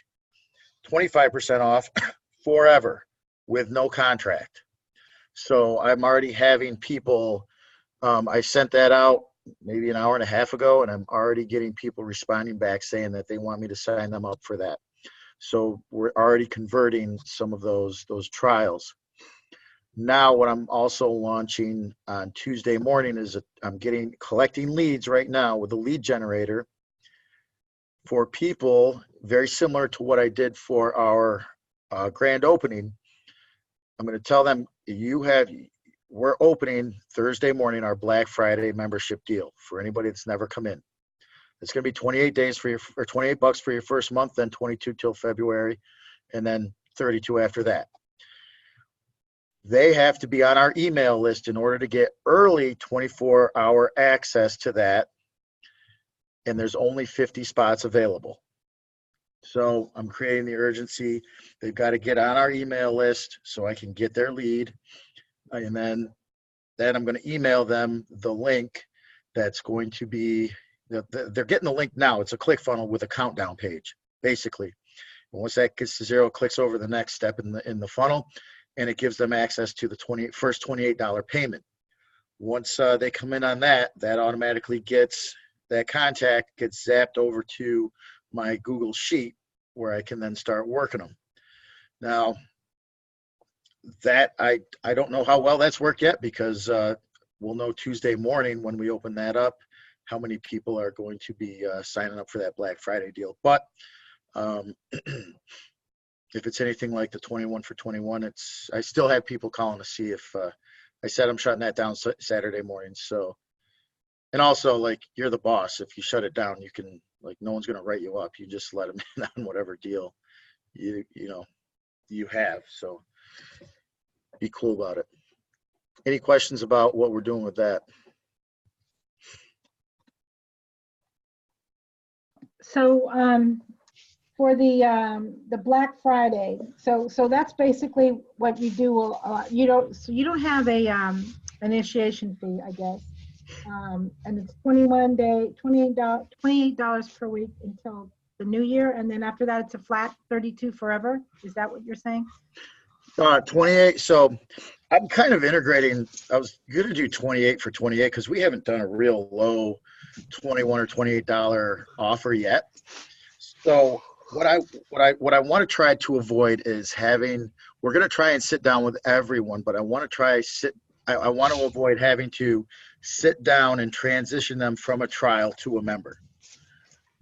25% off forever with no contract. So I'm already having people, I sent that out maybe an hour and a half ago, and I'm already getting people responding back saying that they want me to sign them up for that. So we're already converting some of those trials. Now, what I'm also launching on Tuesday morning is I'm collecting leads right now with a lead generator for people very similar to what I did for our grand opening. I'm going to tell them we're opening Thursday morning our Black Friday membership deal for anybody that's never come in. It's going to be 28 days for or $28 for your first month, then 22 till February, and then 32 after that. They have to be on our email list in order to get early 24-hour access to that. And there's only 50 spots available. So I'm creating the urgency. They've got to get on our email list so I can get their lead. And then I'm going to email them the link that's going to be, they're getting the link now. It's a click funnel with a countdown page, basically. And once that gets to 0, it clicks over the next step in the funnel, and it gives them access to the first $28 payment. Once they come in on that automatically that contact gets zapped over to my Google Sheet where I can then start working them. Now, that I don't know how well that's worked yet, because we'll know Tuesday morning when we open that up how many people are going to be signing up for that Black Friday deal. But if it's anything like the 21 for 21, I still have people calling to see if I said I'm shutting that down Saturday morning. So, and also, like, you're the boss. If you shut it down, you can, like, no one's going to write you up. You just let them in on whatever deal you have. So be cool about it. Any questions about what we're doing with that? So for the Black Friday, so that's basically what you do. You don't have a initiation fee, I guess, and it's $28 per week until the new year, and then after that it's a flat 32 forever. Is that what you're saying? 28. So I'm kind of integrating. I was going to do 28 for 28 because we haven't done a real low $21 or $28 offer yet. So what I want to try to avoid is we're going to try and sit down with everyone, but I want to avoid having to sit down and transition them from a trial to a member.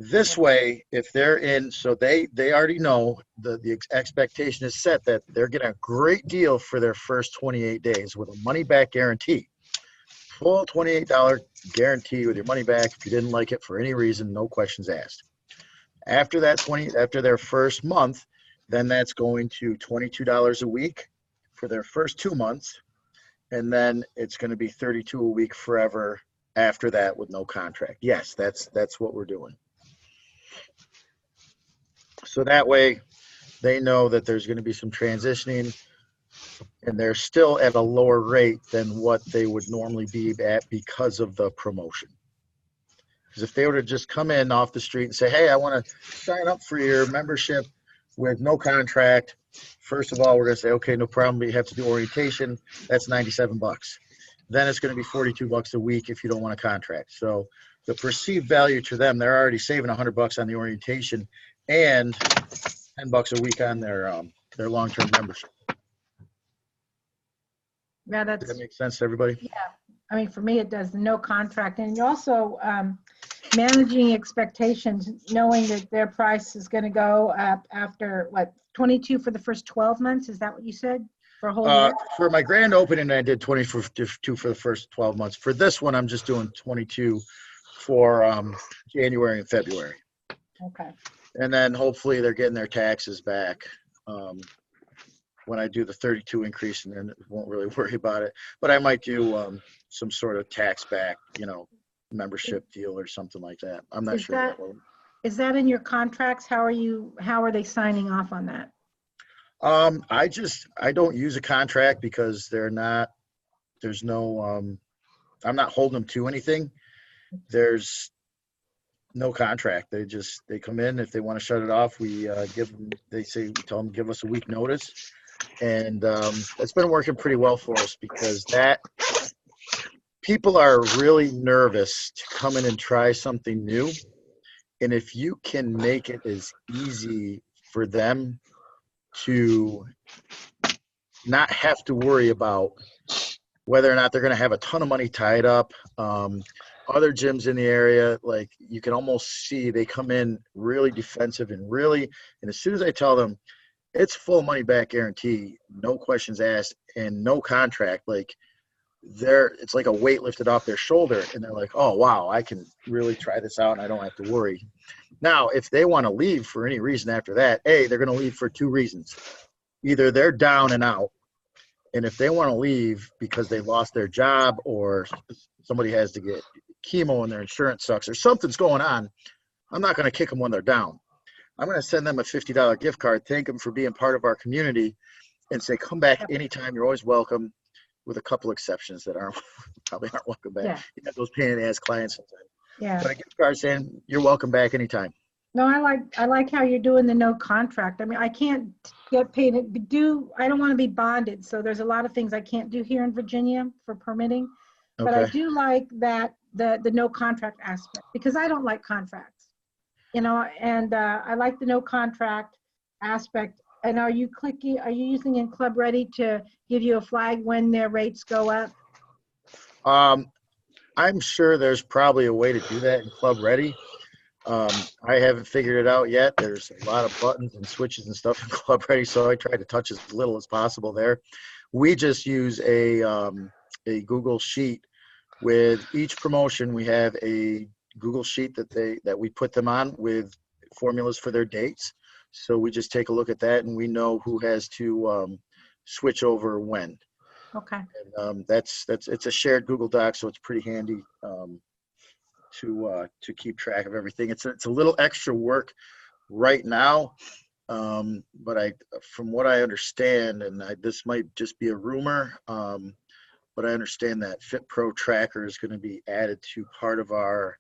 This way, if they're in, so they already know the expectation is set that they're getting a great deal for their first 28 days with a money back guarantee. Full $28 guarantee with your money back. If you didn't like it for any reason, no questions asked. After their first month, then that's going to $22 a week for their first 2 months. And then it's going to be $32 a week forever after that with no contract. Yes, that's what we're doing. So that way they know that there's going to be some transitioning, and they're still at a lower rate than what they would normally be at because of the promotion. Because if they were to just come in off the street and say, hey, I want to sign up for your membership with no contract, first of all, we're going to say, okay, no problem. You have to do orientation. That's $97. Then it's going to be $42 a week if you don't want a contract. So the perceived value to them, they're already saving $100 on the orientation and $10 a week on their long-term membership. Yeah, Does that make sense to everybody? Yeah. I mean, for me, it does. No contract, and you're also managing expectations, knowing that their price is going to go up after 22 for the first 12 months. Is that what you said for a whole year? For my grand opening, I did 22 for the first 12 months. For this one, I'm just doing 22 for January and February. Okay. And then hopefully they're getting their taxes back when I do the 32 increase, and then won't really worry about it. But I might do some sort of tax back, membership deal or something like that. I'm not sure. Is that in your contracts? How are they signing off on that? I don't use a contract because I'm not holding them to anything. There's no contract. They come in. If they want to shut it off, we tell them, give us a week notice. And it's been working pretty well for us, because people are really nervous to come in and try something new. And if you can make it as easy for them to not have to worry about whether or not they're going to have a ton of money tied up. Other gyms in the area, like you can almost see they come in really defensive and as soon as I tell them it's full money back guarantee, no questions asked and no contract, like it's like a weight lifted off their shoulder and they're like, oh, wow, I can really try this out and I don't have to worry. Now, if they want to leave for any reason after that, they're going to leave for two reasons. Either they're down and out, and if they want to leave because they lost their job or somebody has to get chemo and their insurance sucks or something's going on, I'm not going to kick them when they're down. I'm going to send them a $50 gift card, thank them for being part of our community, and say, come back anytime. You're always welcome, with a couple exceptions that probably aren't welcome back. Yeah. You have those pain in the ass clients sometimes. Yeah. But a gift card saying, you're welcome back anytime. No, I like how you're doing the no contract. I mean, I can't get paid I don't want to be bonded. So there's a lot of things I can't do here in Virginia for permitting. But I do like that the no contract aspect, because I don't like contracts, and I like the no contract aspect. And are you using in Club Ready to give you a flag when their rates go up? I'm sure there's probably a way to do that in Club Ready. I haven't figured it out yet. There's a lot of buttons and switches and stuff in Club Ready, so I try to touch as little as possible there. We just use a Google Sheet. With each promotion, we have a Google Sheet that we put them on with formulas for their dates. So we just take a look at that, and we know who has to switch over when. Okay. And it's a shared Google Doc, so it's pretty handy to keep track of everything. It's a little extra work right now, but from what I understand, and this might just be a rumor, but I understand that FitPro Tracker is going to be added to part of our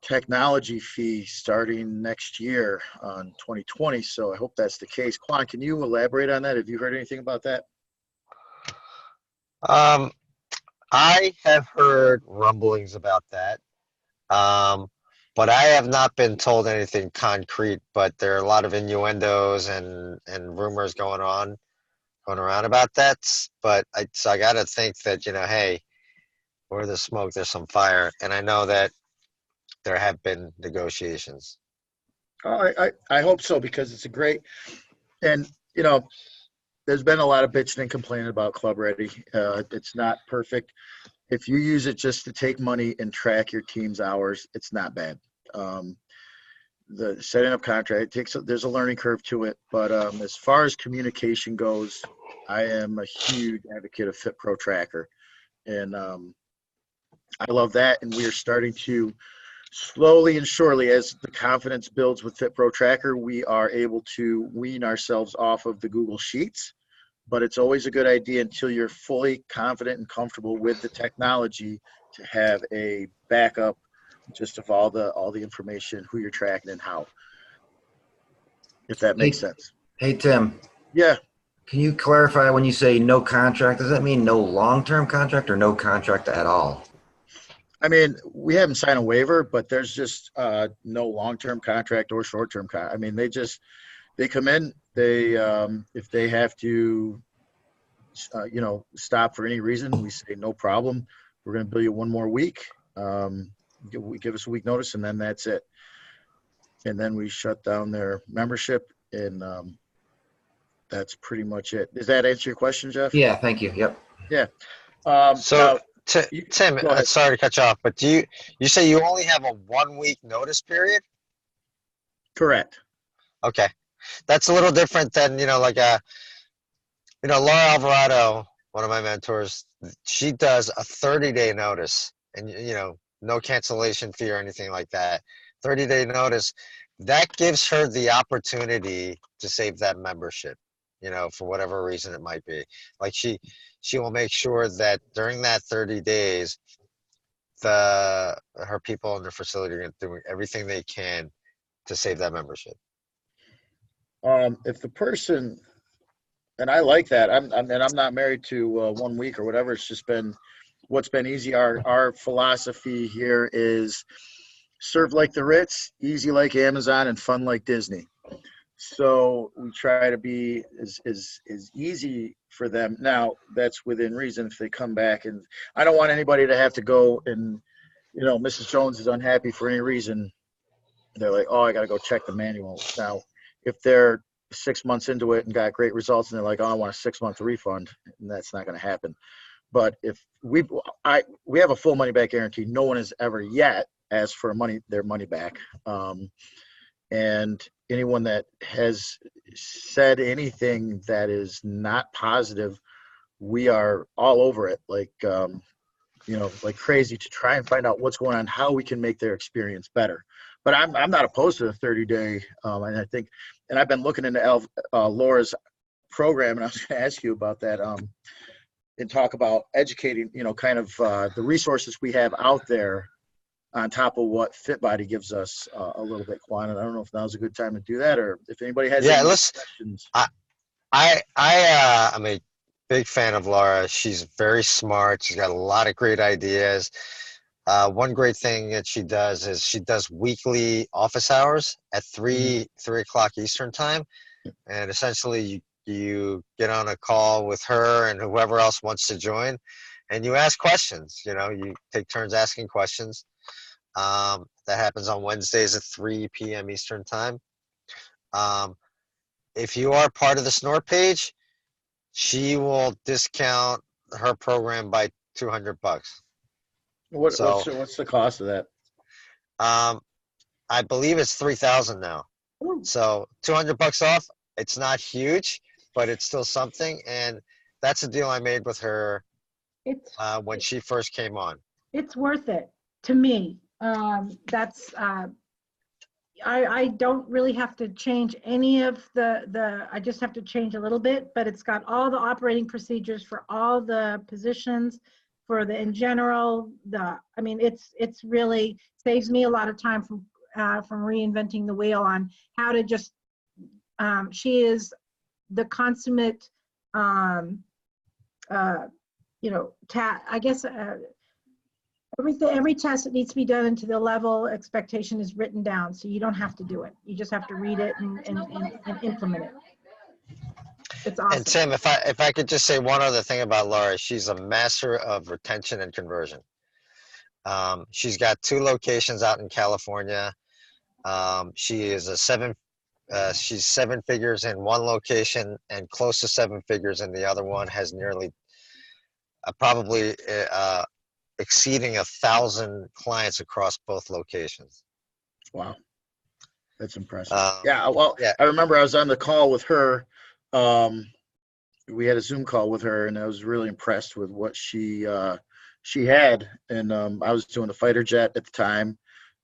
technology fee starting next year on 2020. So I hope that's the case. Quan, can you elaborate on that? Have you heard anything about that? I have heard rumblings about that, but I have not been told anything concrete. But there are a lot of innuendos and rumors going around about that. But I got to think that, hey, where there's smoke, there's some fire, and I know that there have been negotiations. Oh, I hope so, because it's a great, and there's been a lot of bitching and complaining about Club Ready. It's not perfect. If you use it just to take money and track your team's hours, it's not bad. The setting up contract, there's a learning curve to it, but as far as communication goes, I am a huge advocate of FitPro Tracker, and I love that. And we are starting to slowly and surely, as the confidence builds with FitPro Tracker, we are able to wean ourselves off of the Google Sheets. But it's always a good idea, until you're fully confident and comfortable with the technology, to have a backup just of all the information, who you're tracking and how, if that makes sense. Hey, Tim. Yeah. Can you clarify, when you say no contract, does that mean no long-term contract or no contract at all? I mean, we haven't signed a waiver, but there's just no long-term contract or short-term contract. I mean, they come in, if they have to, stop for any reason, we say no problem. We're going to bill you one more week. Give us a week notice, and then that's it. And then we shut down their membership, and that's pretty much it. Does that answer your question, Jeff? Yeah, thank you. Yep. Yeah. Tim, sorry to cut you off, but you say you only have a 1 week notice period? Correct. Okay. That's a little different than, Laura Alvarado, one of my mentors, she does a 30-day notice, and, no cancellation fee or anything like that. 30-day notice, that gives her the opportunity to save that membership, for whatever reason it might be. Like she will make sure that during that 30 days, her people in the facility are doing everything they can to save that membership. If the person, and I like that, I'm not married to 1 week or whatever. It's just been what's been easy. Our philosophy here is serve like the Ritz, easy like Amazon, and fun like Disney. So we try to be as easy for them. Now, that's within reason. If they come back, and I don't want anybody to have to go and, Mrs. Jones is unhappy for any reason. They're like, oh, I got to go check the manual. Now, if they're 6 months into it and got great results and they're like, oh, I want a 6-month refund, and that's not going to happen. But if we have a full money back guarantee, no one has ever yet asked for their money back. And anyone that has said anything that is not positive, we are all over it, like crazy, to try and find out what's going on, how we can make their experience better. But I'm not opposed to the 30-day, and I think, and I've been looking into Laura's program, and I was going to ask you about that, and talk about educating, kind of the resources we have out there on top of what FitBody gives us a little bit, Quan. And I don't know if now's a good time to do that, or if anybody has any questions. I'm a big fan of Laura. She's very smart. She's got a lot of great ideas. One great thing that she does is she does weekly office hours at 3 o'clock Eastern time. And essentially you get on a call with her and whoever else wants to join, and you ask questions. You take turns asking questions. That happens on Wednesdays at 3 p.m. Eastern time. If you are part of the Snore page, she will discount her program by $200. What's the cost of that? I believe it's $3,000 now. Ooh. So $200 off. It's not huge, but it's still something. And that's a deal I made with her when she first came on. It's worth it to me. I don't really have to change any of I just have to change a little bit, but it's got all the operating procedures for all the positions, in general. It's really saves me a lot of time from reinventing the wheel on how to just, she is the consummate, every test that needs to be done into the level expectation is written down, so you don't have to do it. You just have to read it and implement it. It's awesome. And Tim, if I could just say one other thing about Laura, she's a master of retention and conversion. She's got 2 locations out in California. She is she's 7 figures in one location and close to 7 figures in the other one. Has nearly probably exceeding 1,000 clients across both locations. Wow, that's impressive. I remember I was on the call with her. We had a Zoom call with her, and I was really impressed with what she had. And I was doing the fighter jet at the time,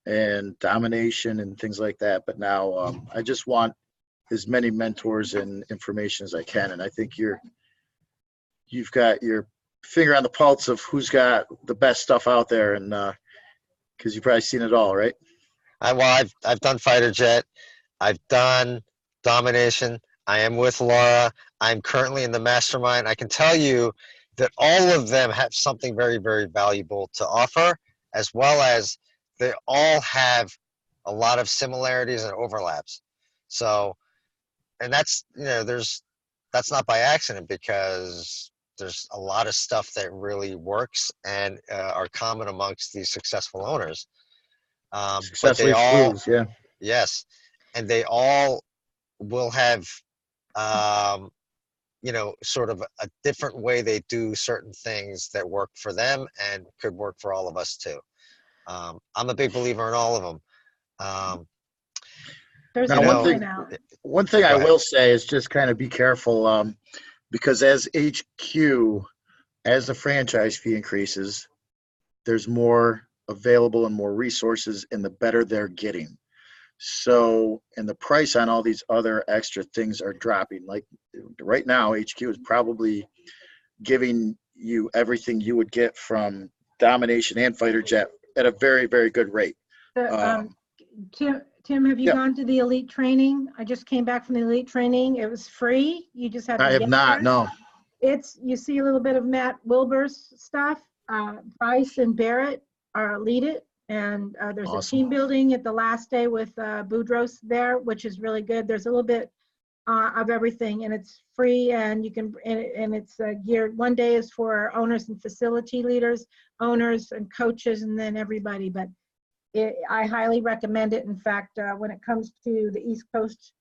and domination and things like that. But now I just want as many mentors and information as I can. And I think you've got your finger on the pulse of who's got the best stuff out there, and because you've probably seen it all, right? I've done fighter jet, I've done domination. I am with Laura. I'm currently in the mastermind. I can tell you that all of them have something very, very valuable to offer, as well as they all have a lot of similarities and overlaps. So, and that's not by accident, because there's a lot of stuff that really works and are common amongst these successful owners. But they all, yes, and they all will have, sort of a different way they do certain things that work for them and could work for all of us too. I'm a big believer in all of them. One thing I will say is just kind of be careful, because as HQ, as the franchise fee increases, there's more available and more resources, and the better they're getting. So, and the price on all these other extra things are dropping. Like right now, HQ is probably giving you everything you would get from domination and fighter jet at a very, very good rate. Tim, have you gone to the elite training? I just came back from the elite training. It was free. You just had to I have not, no. You see a little bit of Matt Wilbur's stuff. Bryce and Barrett lead it. And there's a Awesome. team building at the last day with Boudros there, which is really good. There's a little bit of everything, and it's free, and you can, and it's geared. One day is for owners and facility leaders, owners and coaches, and then everybody. But I highly recommend it. In fact, when it comes to the East Coast,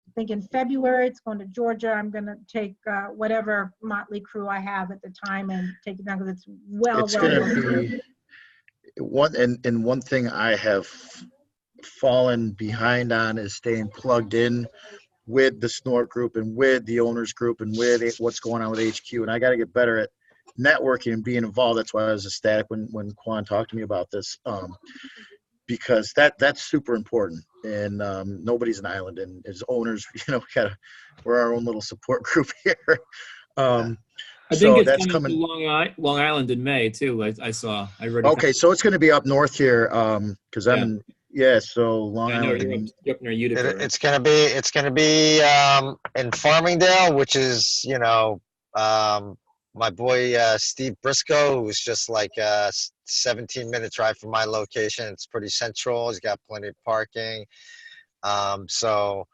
I think in February it's going to Georgia. I'm going to take whatever motley crew I have at the time and take it down, because it's It's going well to through. be one thing I have fallen behind on is staying plugged in with the snort group and with the owners group and with what's going on with HQ. And I got to get better at networking and being involved. That's why I was ecstatic when Quan talked to me about this, because that's super important. And nobody's an island, and as owners, we're our own little support group here. I think it's that's coming coming. to Long Island in May too. I saw. I read. Okay, so it's going to be up north here, because I'm Yeah. in. So Long I know Island. you're up near Utica. Right? It's gonna be in Farmingdale, which is my boy Steve Briscoe, who's just like a 17-minute drive from my location. It's pretty central. He's got plenty of parking. So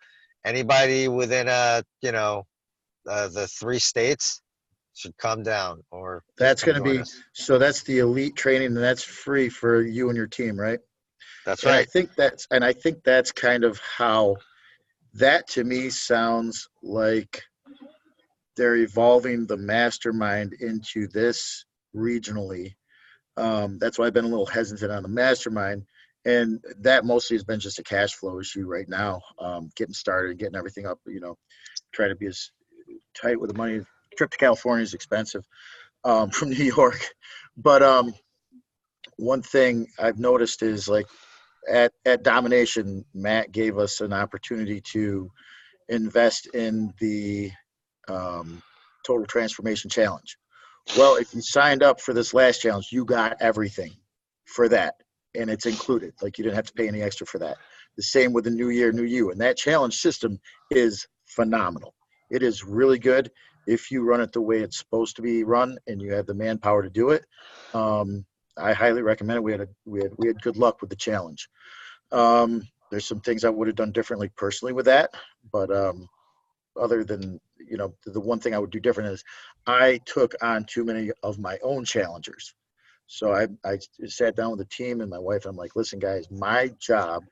anybody within the 3 states should come down, or That's come going to join be, us. so that's the elite training, and that's free for you and your team, right? That's And right. I think that's kind of how that, to me, sounds like they're evolving the mastermind into this regionally. That's why I've been a little hesitant on the mastermind. And that mostly has been just a cash flow issue right now, getting started and getting everything up, try to be as tight with the money. Trip to California is expensive from New York. But one thing I've noticed is, like, at Domination, Matt gave us an opportunity to invest in the Total Transformation Challenge. Well, if you signed up for this last challenge, you got everything for that, and it's included. Like, you didn't have to pay any extra for that. The same with the New Year, New You, and that challenge system is phenomenal. It is really good if you run it the way it's supposed to be run and you have the manpower to do it. I highly recommend it. We had good luck with the challenge. There's some things I would have done differently personally with that, but other than, the one thing I would do different is I took on too many of my own challengers. So I sat down with the team and my wife, and I'm like, listen, guys, my job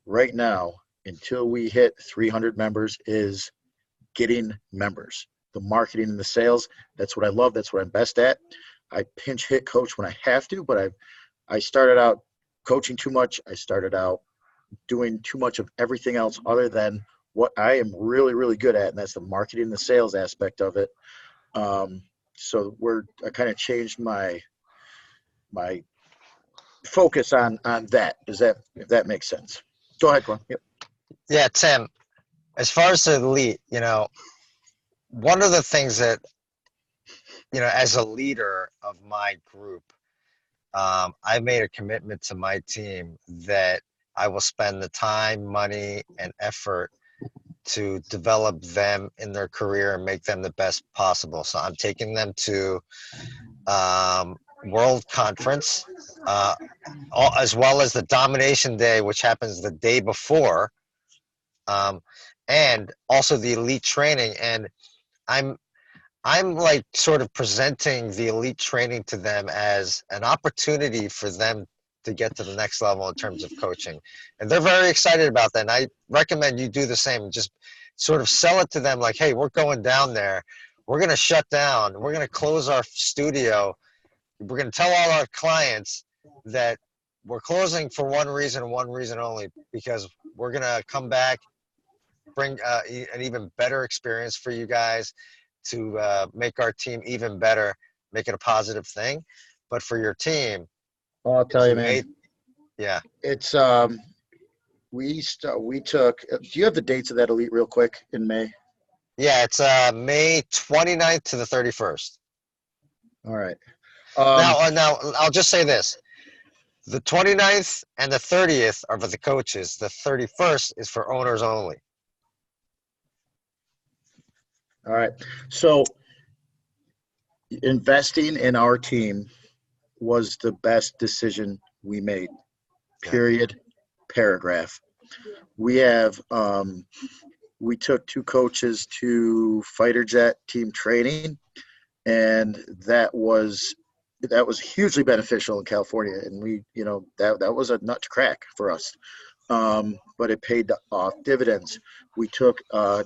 right now until we hit 300 members is getting members. The marketing and the sales, that's what I love. That's what I'm best at. I pinch hit coach when I have to, but I started out coaching too much. I started out doing too much of everything else other than what I am really, really good at, and that's the marketing and the sales aspect of it. So I kind of changed my focus on that. If that makes sense? Go ahead, Glenn. Yep. Yeah, Tim. As far as the elite, one of the things that, as a leader of my group, I made a commitment to my team that I will spend the time, money, and effort to develop them in their career and make them the best possible. So I'm taking them to World Conference, as well as the Domination Day, which happens the day before, and also the elite training. And I'm like sort of presenting the elite training to them as an opportunity for them to get to the next level in terms of coaching. And they're very excited about that. And I recommend you do the same. Just sort of sell it to them like, hey, we're going down there. We're going to shut down. We're going to close our studio. We're going to tell all our clients that we're closing for one reason only, because we're going to come back, bring an even better experience for you guys, to make our team even better, make it a positive thing. But for your team, I'll tell you, man. Yeah. It's we took. Do you have the dates of that elite real quick in May? Yeah, it's May 29th to the 31st. All right. Now I'll just say this: the 29th and the 30th are for the coaches. The 31st is for owners only. All right. So investing in our team was the best decision we made. period, paragraph. We have, we took 2 coaches to fighter jet team training, and that was hugely beneficial in California. And we, that was a nut to crack for us. But it paid off dividends. We took an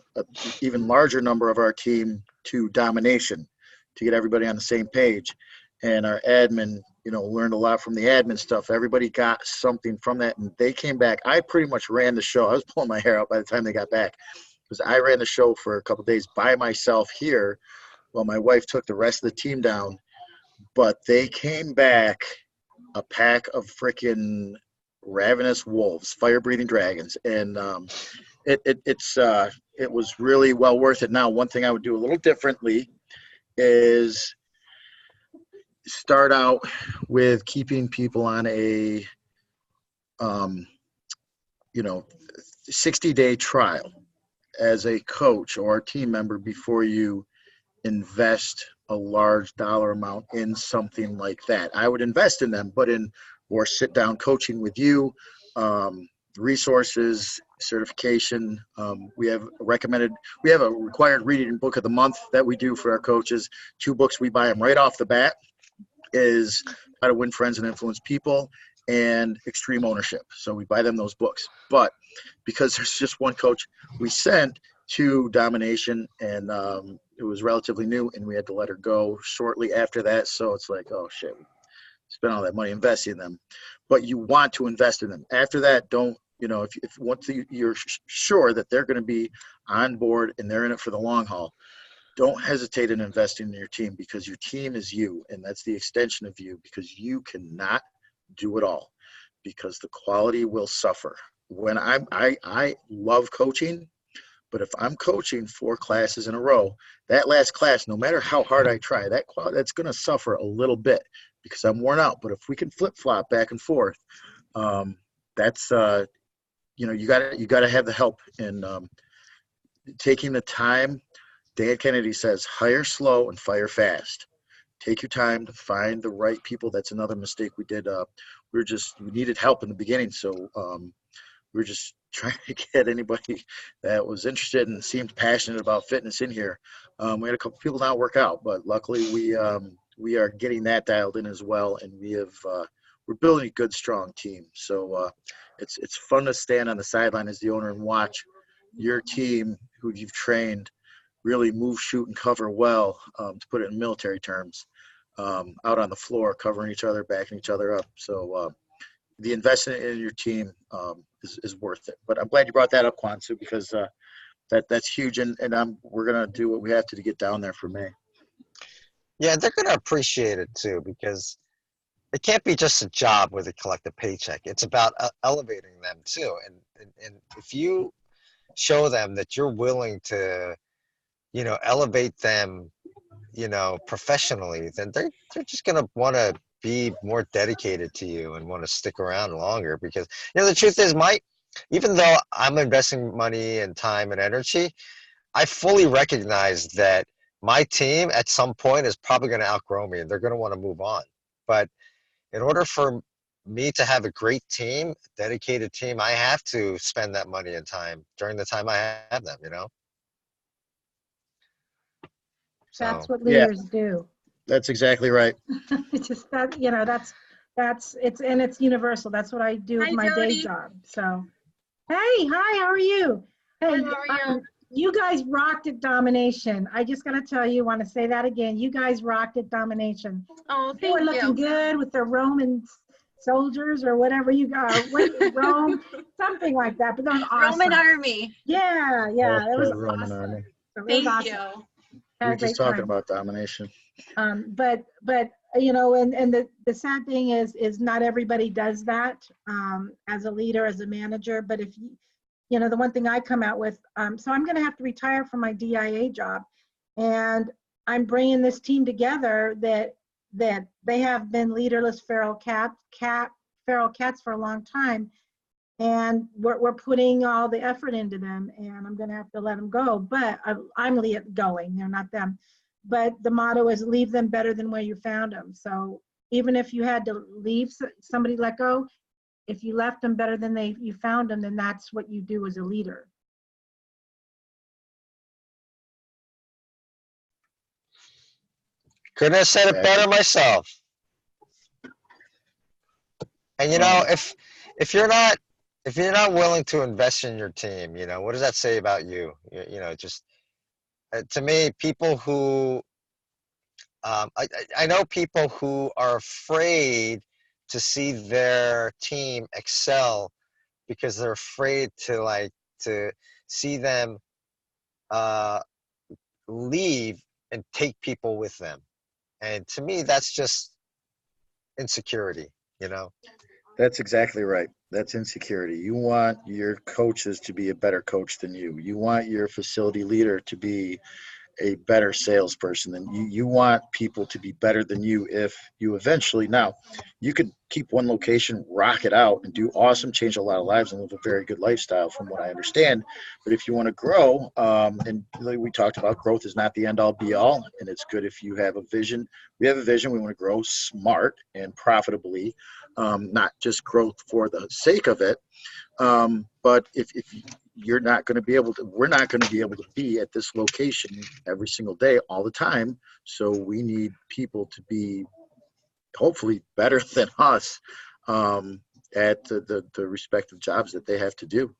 even larger number of our team to domination to get everybody on the same page. And our admin, learned a lot from the admin stuff. Everybody got something from that, and they came back. I pretty much ran the show. I was pulling my hair out by the time they got back, because I ran the show for a couple of days by myself here while my wife took the rest of the team down. But they came back a pack of freaking ravenous wolves, fire-breathing dragons, and it was really well worth it. Now, one thing I would do a little differently is start out with keeping people on a 60-day trial as a coach or a team member before you invest a large dollar amount in something like that. I would invest in them, but in more sit-down coaching with you, resources, certification. We have a required reading book of the month that we do for our coaches. 2 books we buy them right off the bat is How to Win Friends and Influence People and Extreme Ownership. So we buy them those books. But because there's just one coach we sent to domination, and it was relatively new, and we had to let her go shortly after that. So it's like, oh shit, we spent all that money investing in them. But you want to invest in them. After that, don't, if once you're sure that they're going to be on board and they're in it for the long haul, don't hesitate in investing in your team, because your team is you, and that's the extension of you, because you cannot do it all, because the quality will suffer. When I love coaching, but if I'm coaching 4 classes in a row, that last class, no matter how hard I try, that's going to suffer a little bit because I'm worn out. But if we can flip-flop back and forth, that's you got to have the help in taking the time. Dan Kennedy says, hire slow and fire fast. Take your time to find the right people. That's another mistake we did. We needed help in the beginning, so we were just trying to get anybody that was interested and seemed passionate about fitness in here. We had a couple people not work out, but luckily we are getting that dialed in as well, and we're building a good, strong team. So it's fun to stand on the sideline as the owner and watch your team, who you've trained, really move, shoot, and cover well, to put it in military terms, out on the floor, covering each other, backing each other up. So the investment in your team is worth it. But I'm glad you brought that up, Kwansu, because that's huge, and we're going to do what we have to get down there for May. Yeah, they're going to appreciate it too, because it can't be just a job where they collect a paycheck. It's about elevating them too. And if you show them that you're willing to, elevate them, professionally, then they're just going to want to be more dedicated to you and want to stick around longer, because, the truth is, even though I'm investing money and time and energy, I fully recognize that my team at some point is probably going to outgrow me and they're going to want to move on. But in order for me to have a great team, dedicated team, I have to spend that money and time during the time I have them, That's So, what leaders do. That's exactly right. It's just that, it's universal. That's what I do with my day job. So, hey, hi, how are you? Hey, you guys rocked at Domination. I just got to tell you, want to say that again. You guys rocked at Domination. Oh, They were looking good with their Roman soldiers or whatever you got. Rome, something like that. But that was awesome. Roman army. Yeah, it was Roman awesome. army. Thank Awesome. you. We were just talking about domination. But and the sad thing is not everybody does that as a leader, as a manager. But if the one thing I come out with, so I'm going to have to retire from my DIA job, and I'm bringing this team together that they have been leaderless feral cats for a long time, and we're putting all the effort into them, and I'm going to have to let them go. But I'm going, they're not them. But the motto is leave them better than where you found them. So even if you had to leave somebody let go, If you left them better than you found them, then that's what you do as a leader. Couldn't have said it better myself. And you know, if you're not willing to invest in your team, you know, what does that say about you? You know, just to me, people who I know people who are afraid to see their team excel because they're afraid to see them leave and take people with them. And to me, that's just insecurity, you know? That's exactly right. That's insecurity. You want your coaches to be a better coach than you. You want your facility leader to be a better salesperson than you. You want people to be better than you if you eventually, now, you could keep one location, rock it out, and do awesome, change a lot of lives, and live a very good lifestyle from what I understand. But if you want to grow, and like we talked about, growth is not the end all be all, and it's good if you have a vision. We have a vision. We want to grow smart and profitably, not just growth for the sake of it. But if you're not going to be able to, we're not going to be able to be at this location every single day all the time. So we need people to be hopefully better than us at the respective jobs that they have to do.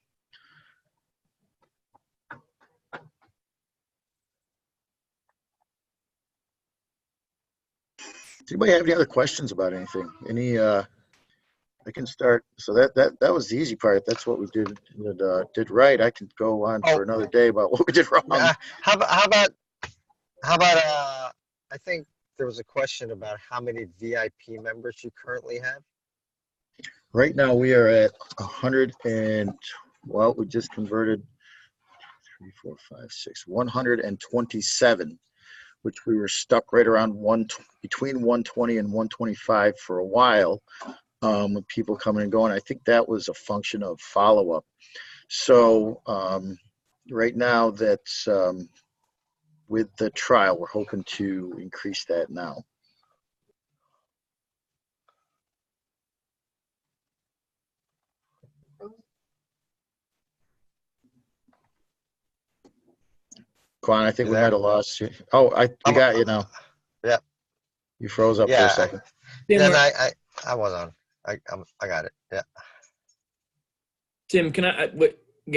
Does anybody have any other questions about anything? I can start. So that was the easy part. That's what we did right. I can go on for another day about what we did wrong. How about I think there was a question about how many VIP members you currently have. Right now we are at 100 and, well, we just converted 3, 4, 5, 6, 127, which we were stuck right around between 120 and 125 for a while. With people coming and going. I think that was a function of follow-up. So right now that's with the trial, we're hoping to increase that now. Quan, I think we might have lost you. Oh, we got you now. Yeah. You froze up for a second. Then I was on. I got it. Yeah. Tim, again, I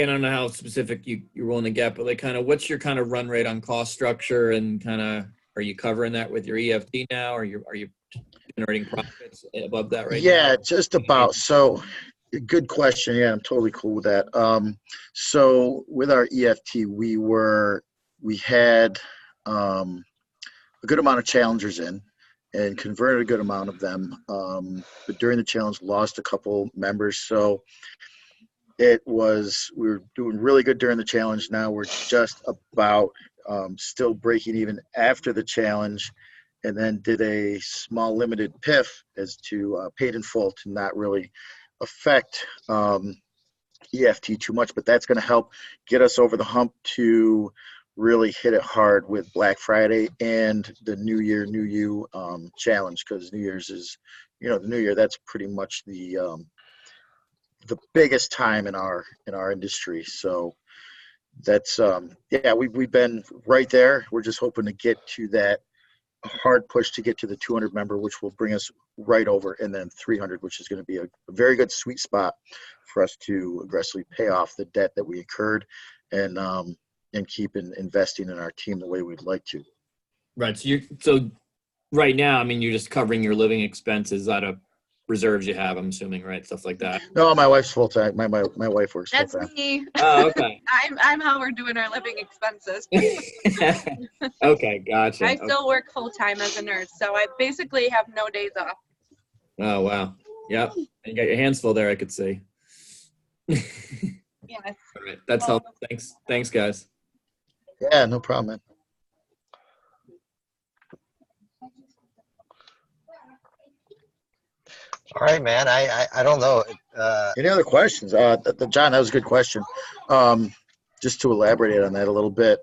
don't know how specific you're willing to get, but like kind of what's your kind of run rate on cost structure, and kind of are you covering that with your EFT now, or are you generating profits above that right now? Yeah, just about. So good question. Yeah, I'm totally cool with that. So with our EFT, we had a good amount of challengers in and converted a good amount of them. But during the challenge, lost a couple members. So we were doing really good during the challenge. Now we're just about still breaking even after the challenge, and then did a small limited PIF as to paid in full to not really affect EFT too much, but that's going to help get us over the hump to really hit it hard with Black Friday and the New Year, New You challenge, because New Year's is, the New Year, that's pretty much the biggest time in our industry. So that's we've been right there. We're just hoping to get to that hard push to get to the 200 member, which will bring us right over, and then 300, which is going to be a very good sweet spot for us to aggressively pay off the debt that we incurred and keep investing in our team the way we'd like to. Right. So right now, I mean, you're just covering your living expenses out of reserves you have, I'm assuming, right? Stuff like that. No, my wife's full time. My wife works full time. That's me. Oh, okay. I'm how we're doing our living expenses. Okay, gotcha. I still work full time as a nurse, so I basically have no days off. Oh, wow. Yep. You got your hands full there, I could see. Yes. All right. That's helpful. Thanks, guys. Yeah, no problem, man. All right, man. I don't know. Any other questions? John, that was a good question. Just to elaborate on that a little bit,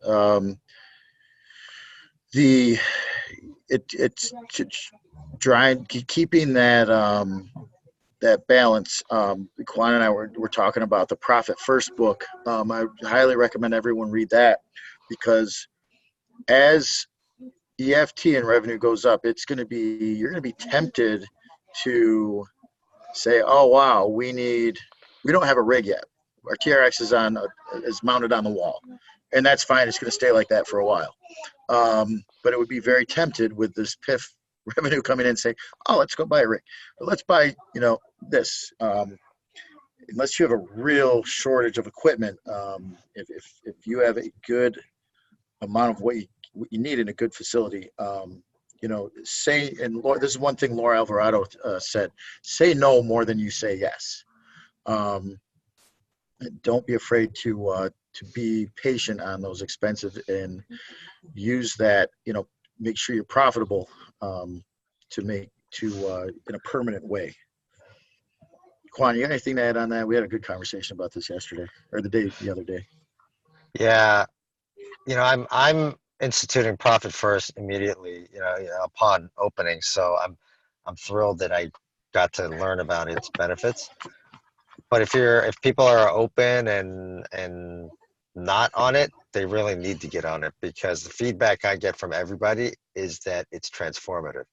keeping that that balance. Quan and I were talking about the Profit First book. I highly recommend everyone read that, because as EFT and revenue goes up, you're going to be tempted to say, oh, wow, we don't have a rig yet. Our TRX is mounted on the wall, and that's fine. It's going to stay like that for a while. But it would be very tempted with this PIF revenue coming in and saying, oh, let's go buy a rig. But let's buy, this. Unless you have a real shortage of equipment, if you have a good amount of what you need in a good facility, say, and this is one thing Laura Alvarado said, say no more than you say yes. Don't be afraid to be patient on those expenses and use that, make sure you're profitable in a permanent way. Quan, you got anything to add on that? We had a good conversation about this yesterday, or the other day. Yeah, I'm instituting Profit First immediately, upon opening. So I'm thrilled that I got to learn about its benefits. But if people are open and not on it, they really need to get on it, because the feedback I get from everybody is that it's transformative.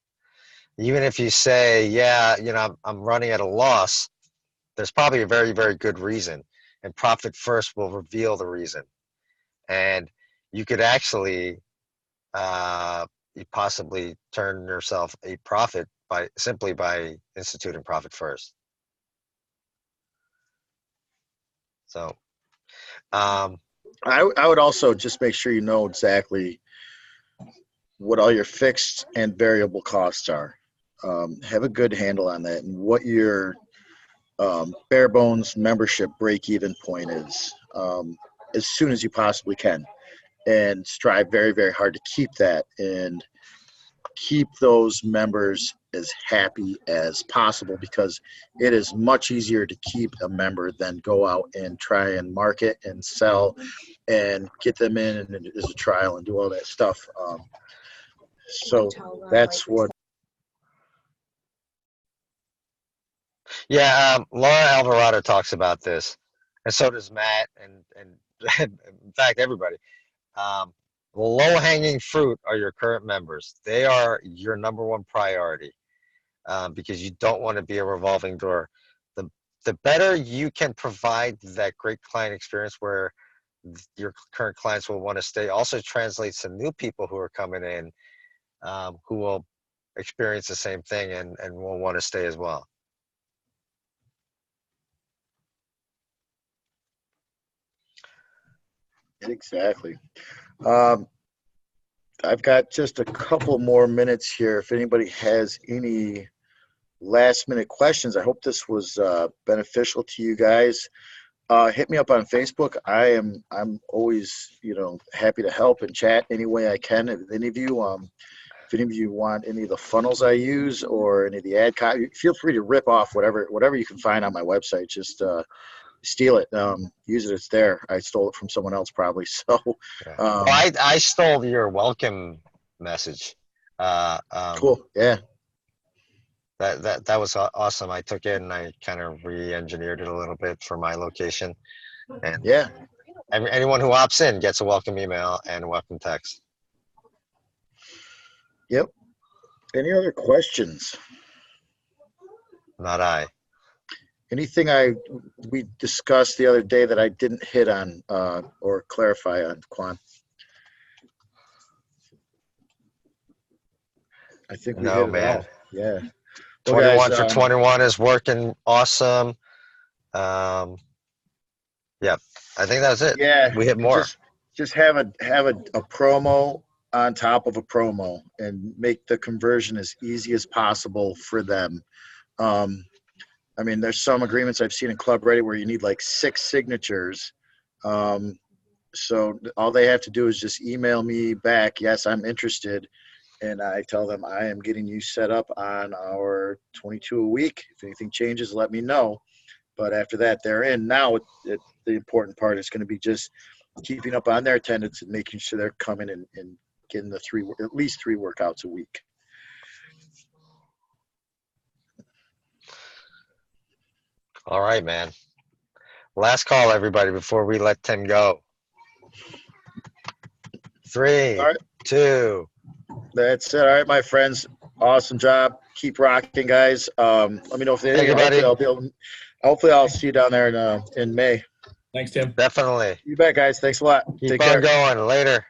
Even if you say, yeah, I'm running at a loss, there's probably a very, very good reason, and Profit First will reveal the reason. And you could actually you possibly turn yourself a profit simply by instituting Profit First. So I would also just make sure you know exactly what all your fixed and variable costs are. Have a good handle on that, and what your bare bones membership break-even point is, as soon as you possibly can, and strive very, very hard to keep that and keep those members as happy as possible, because it is much easier to keep a member than go out and try and market and sell and get them in and as a trial and do all that stuff. So that's what. yeah, Laura Alvarado talks about this, and so does Matt, and in fact everybody. The low-hanging fruit are your current members. They are your number one priority, because you don't want to be a revolving door. The better you can provide that great client experience where your current clients will want to stay, also translates to new people who are coming in, who will experience the same thing and will want to stay as well. Exactly. I've got just a couple more minutes here. If anybody has any last minute questions, I hope this was beneficial to you guys. Hit me up on Facebook. I'm always happy to help and chat any way I can. If any of you want any of the funnels I use or any of the ad copy, feel free to rip off whatever you can find on my website. Just steal it, use it. It's there. I stole it from someone else probably. So Well, I stole your welcome message. cool. Yeah. That was awesome. I took it and I kind of re-engineered it a little bit for my location. And Yeah. anyone who opts in gets a welcome email and a welcome text. Yep. Any other questions? Not I. Anything we discussed the other day that I didn't hit on or clarify on, Quan? I think we hit it all. Yeah. Well, 21 guys, for 21 is working awesome. Yeah, I think that's it. Yeah, We hit more. Just have a promo on top of a promo and make the conversion as easy as possible for them. I mean, there's some agreements I've seen in Club Ready where you need like 6 signatures. So all they have to do is just email me back, yes, I'm interested. And I tell them I am getting you set up on our 22 a week. If anything changes, let me know. But after that, they're in. Now, the important part is going to be just keeping up on their attendance and making sure they're coming and getting at least 3 workouts a week. All right, man. Last call, everybody, before we let Tim go. 3, All right. 2. That's it. All right, my friends. Awesome job. Keep rocking, guys. Let me know if there's Thank you, buddy. Hopefully I'll see you down there in May. Thanks, Tim. Definitely. You bet, guys. Thanks a lot. Keep Take on care. going. Later.